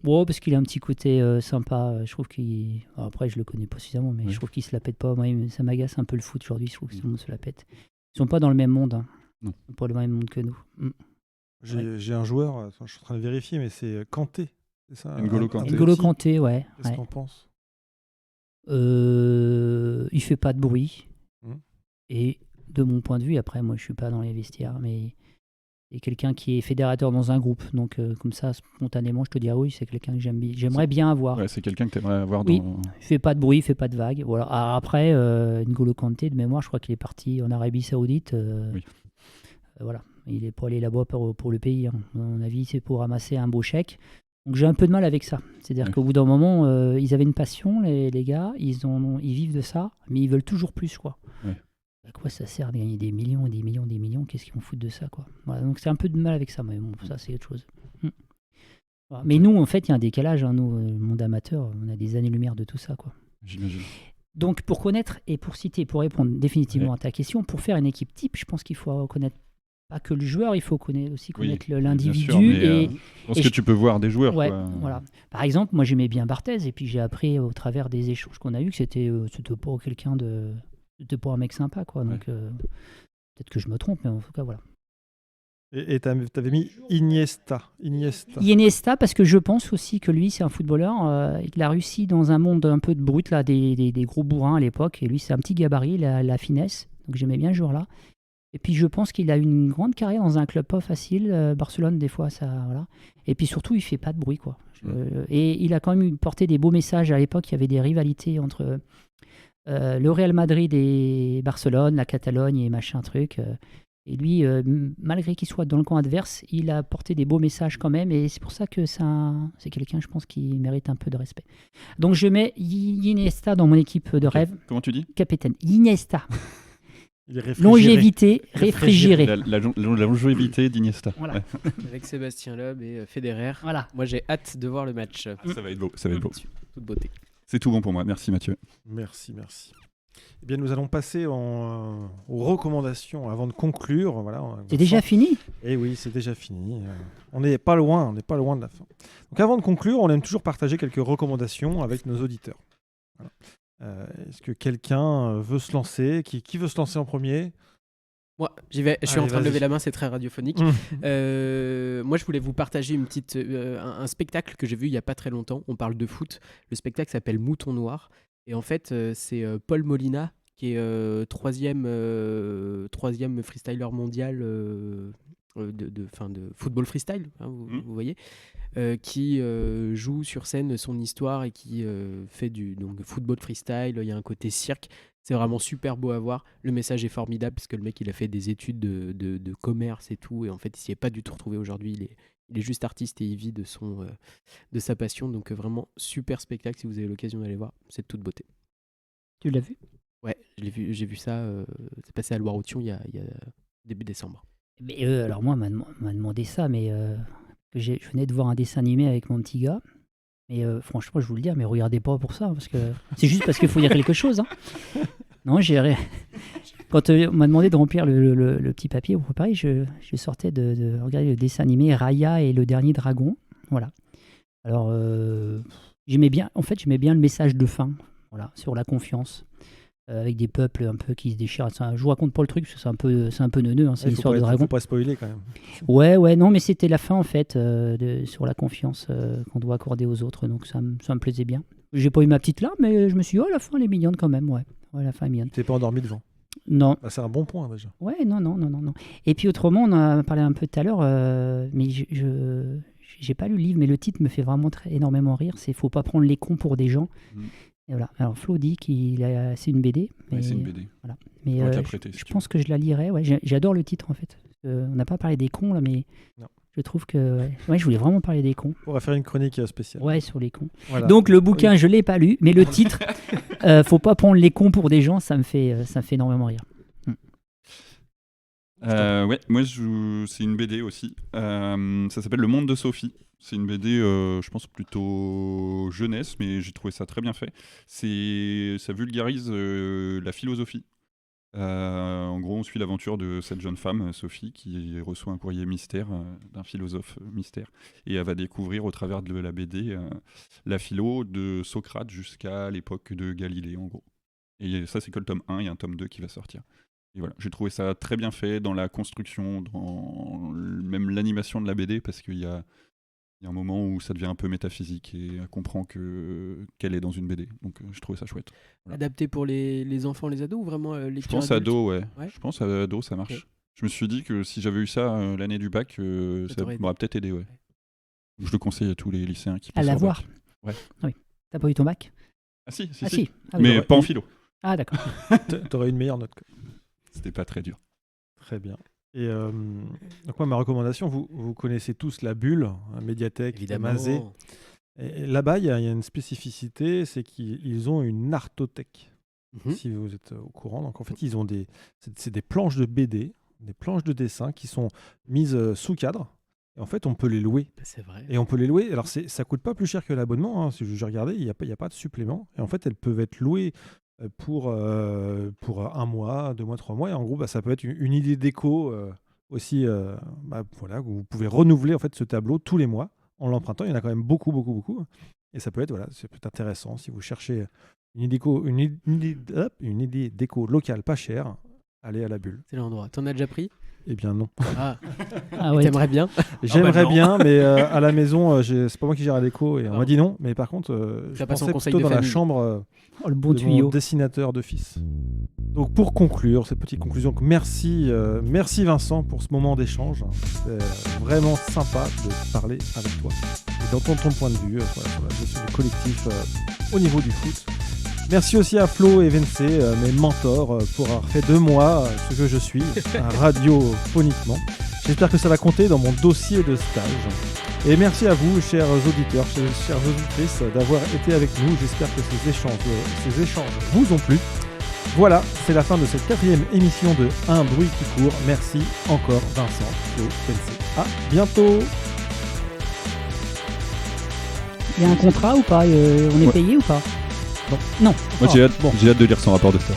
Bon, parce qu'il a un petit côté sympa. Je trouve qu'il. Alors après, je le connais pas suffisamment, mais Oui. je trouve qu'il se la pète pas. Moi, ça m'agace un peu le foot aujourd'hui. Je trouve que tout le monde se la pète. Ils sont pas dans le même monde. Hein. Non. Ils sont pas dans le même monde que nous. J'ai un joueur, attends, je suis en train de vérifier, mais c'est Kanté. C'est ça? N'Golo Kanté. N'Golo Kanté, ouais. Qu'est-ce Ouais. qu'on pense? Il fait pas de bruit. Mmh. Et de mon point de vue, après, moi, je suis pas dans les vestiaires, mais c'est quelqu'un qui est fédérateur dans un groupe. Donc, comme ça, spontanément, je te dirais oui, c'est quelqu'un que j'aimerais bien avoir. Ouais, c'est quelqu'un que tu aimerais avoir Oui. dans. Il fait pas de bruit, il fait pas de vagues. Voilà. Alors après, N'Golo Kanté, de mémoire, je crois qu'il est parti en Arabie Saoudite. Oui. Voilà. Il est pas allé là-bas pour le pays. Hein. À mon avis, c'est pour ramasser un beau chèque. Donc j'ai un peu de mal avec ça. C'est-à-dire Ouais. qu'au bout d'un moment, ils avaient une passion, les gars, ils vivent de ça, mais ils veulent toujours plus, quoi. Ouais. À quoi ça sert de gagner des millions et des millions et des millions? Qu'est-ce qu'ils vont foutre de ça, quoi? Voilà, donc c'est un peu de mal avec ça, mais bon, ça c'est autre chose. Voilà. Mais nous, en fait, il y a un décalage. Hein, nous, le monde amateur, on a des années-lumière de tout ça, quoi. J'imagine. Donc pour connaître et pour citer, pour répondre définitivement Ouais. à ta question, pour faire une équipe type, je pense qu'il faut connaître pas que le joueur, il faut aussi connaître Oui, l'individu. bien sûr, mais, et je pense et que je- tu peux voir des joueurs. Ouais, quoi. voilà. Par exemple, moi j'aimais bien Barthez et puis j'ai appris au travers des échanges qu'on a eus que c'était pas quelqu'un de. C'était pas un mec sympa, quoi. Donc peut-être que je me trompe, mais en tout cas, voilà. Et t'avais mis Iniesta. Iniesta, parce que je pense aussi que lui, c'est un footballeur. Il a réussi dans un monde un peu de brut, là, des gros bourrins à l'époque. Et lui, c'est un petit gabarit, la finesse. Donc j'aimais bien ce joueur-là. Et puis je pense qu'il a une grande carrière dans un club pas facile. Barcelone, des fois, ça. Voilà. Et puis surtout, il fait pas de bruit, quoi. Et il a quand même porté des beaux messages. À l'époque, il y avait des rivalités entre le Real Madrid et Barcelone, la Catalogne et machin truc. Et lui, malgré qu'il soit dans le camp adverse, il a porté des beaux messages quand même. Et c'est pour ça que c'est quelqu'un, je pense, qui mérite un peu de respect. Donc je mets Iniesta dans mon équipe de rêve. Comment tu dis? Capitaine. Iniesta. Il est réfrigéré. Longévité, réfrigéré. La longévité d'Iniesta. Voilà. Ouais. Avec Sébastien Loeb et Federer. Voilà. Moi, j'ai hâte de voir le match. Ça va être beau. Ça va être beau. Toute beauté. C'est tout bon pour moi. Merci Mathieu. Merci. Eh bien, nous allons passer aux recommandations avant de conclure. Voilà, C'est déjà fini? Eh oui, c'est déjà fini. On n'est pas loin de la fin. Donc avant de conclure, on aime toujours partager quelques recommandations avec nos auditeurs. Voilà. Est-ce que quelqu'un veut se lancer? Qui veut se lancer en premier? Moi, j'y vais. Je suis Allez, en train de vas-y. lever la main, c'est très radiophonique. Moi, je voulais vous partager un spectacle que j'ai vu il n'y a pas très longtemps. On parle de foot. Le spectacle s'appelle Mouton Noir. Et en fait, c'est Paul Molina, qui est troisième freestyler mondial de football freestyle, hein, vous voyez, qui joue sur scène son histoire et qui fait du football freestyle. Il y a un côté cirque. C'est vraiment super beau à voir. Le message est formidable parce que le mec, il a fait des études de commerce et tout. Et en fait, il s'y est pas du tout retrouvé aujourd'hui. Il est juste artiste et il vit de sa passion. Donc vraiment, super spectacle si vous avez l'occasion d'aller voir. C'est de toute beauté. Tu l'as vu? Ouais, j'ai vu ça. C'est passé à Loire-Othion il y a début décembre. Mais alors moi, on m'a demandé ça, mais que je venais de voir un dessin animé avec mon petit gars. Mais franchement, je vous le dis, mais regardez pas pour ça, parce que c'est juste parce qu'il faut dire quelque chose. Hein. Non, quand on m'a demandé de remplir le petit papier pour préparer, je sortais de regarder le dessin animé Raya et le dernier dragon. Voilà. Alors, j'aimais bien le message de fin, voilà, sur la confiance. Avec des peuples un peu qui se déchirent. Je vous raconte pas le truc, parce que c'est un peu neuneux, hein, c'est l'histoire de dragon. Faut pas spoiler quand même. Ouais, non, mais c'était la fin en fait, sur la confiance qu'on doit accorder aux autres, donc ça me plaisait bien. J'ai pas eu ma petite larme, mais je me suis dit, oh, la fin elle est mignonne quand même, ouais la fin est mignonne. Tu t'es pas endormi devant? Non. Bah, c'est un bon point déjà. Ouais, non. Et puis autrement, on en a parlé un peu tout à l'heure, mais j'ai pas lu le livre, mais le titre me fait vraiment énormément rire, c'est Faut pas prendre les cons pour des gens. Et voilà. Alors Flo dit c'est une BD. Mais, c'est une BD. Voilà. Mais je pense que je la lirai. Ouais. J'adore le titre en fait. On n'a pas parlé des cons là, mais je trouve que je voulais vraiment parler des cons. On va faire une chronique spéciale. Ouais, sur les cons. Voilà. Donc le bouquin, je l'ai pas lu, mais le titre, faut pas prendre les cons pour des gens, ça me fait énormément rire. Moi c'est une BD aussi. Ça s'appelle Le Monde de Sophie. C'est une BD, je pense plutôt jeunesse, mais j'ai trouvé ça très bien fait. Ça vulgarise la philosophie. En gros, on suit l'aventure de cette jeune femme, Sophie, qui reçoit un courrier mystère d'un philosophe mystère. Et elle va découvrir au travers de la BD la philo de Socrate jusqu'à l'époque de Galilée, en gros. Et ça, c'est que le tome 1, il y a un tome 2 qui va sortir. Et voilà, j'ai trouvé ça très bien fait dans la construction, dans même l'animation de la BD, parce qu'il y a un moment où ça devient un peu métaphysique et elle comprend qu'elle est dans une BD. Donc je trouvais ça chouette. Voilà. Adapté pour les enfants, les ados ou vraiment les Je pense ado, ouais. Je pense ado, ça marche. Okay. Je me suis dit que si j'avais eu ça l'année du bac, ça m'aurait peut-être aidé, ouais. Je le conseille à tous les lycéens qui passent à l'avoir. Ouais. Oui. T'as pas eu ton bac? Si. Ah, mais pas en philo. Ah d'accord. T'aurais une meilleure note. C'était pas très dur. Très bien. Et donc moi, ma recommandation, vous connaissez tous la Bulle, Médiathèque, Mazé. Et là-bas, il y a une spécificité, c'est qu'ils ont une artothèque, si vous êtes au courant. Donc en fait, ils ont c'est des planches de BD, des planches de dessin qui sont mises sous cadre. Et en fait, on peut les louer. C'est vrai. Et on peut les louer. Alors ça coûte pas plus cher que l'abonnement. Hein. Si j'ai regardé, il y a pas de supplément. Et en fait, elles peuvent être louées pour 1 mois, 2 mois, 3 mois. Et en gros, ça peut être une idée déco aussi. Voilà, vous pouvez renouveler en fait ce tableau tous les mois en l'empruntant. Il y en a quand même beaucoup. Et ça peut être intéressant si vous cherchez une idée déco locale pas chère. Allez à la Bulle. C'est l'endroit. T'en as déjà pris? Eh bien non. Ouais. T'aimerais bien? J'aimerais bien, mais à la maison, c'est pas moi qui gère la déco et on m'a dit non. Mais par contre, je pensais plutôt dans la chambre le bon de mon dessinateur de fils. Donc pour conclure, cette petite conclusion, merci Vincent pour ce moment d'échange. C'était vraiment sympa de parler avec toi et d'entendre ton point de vue sur la gestion du collectif au niveau du foot. Merci aussi à Flo et Vince, mes mentors, pour avoir fait de moi ce que je suis, radiophoniquement. J'espère que ça va compter dans mon dossier de stage. Et merci à vous, chers auditeurs, chères auditrices, d'avoir été avec nous. J'espère que ces échanges vous ont plu. Voilà, c'est la fin de cette 4e émission de Un bruit qui court. Merci encore Vincent, Flo, Vince. À bientôt. Il y a un contrat ou pas? On est payé ou pas? Non. Moi j'ai hâte de lire son rapport de stage.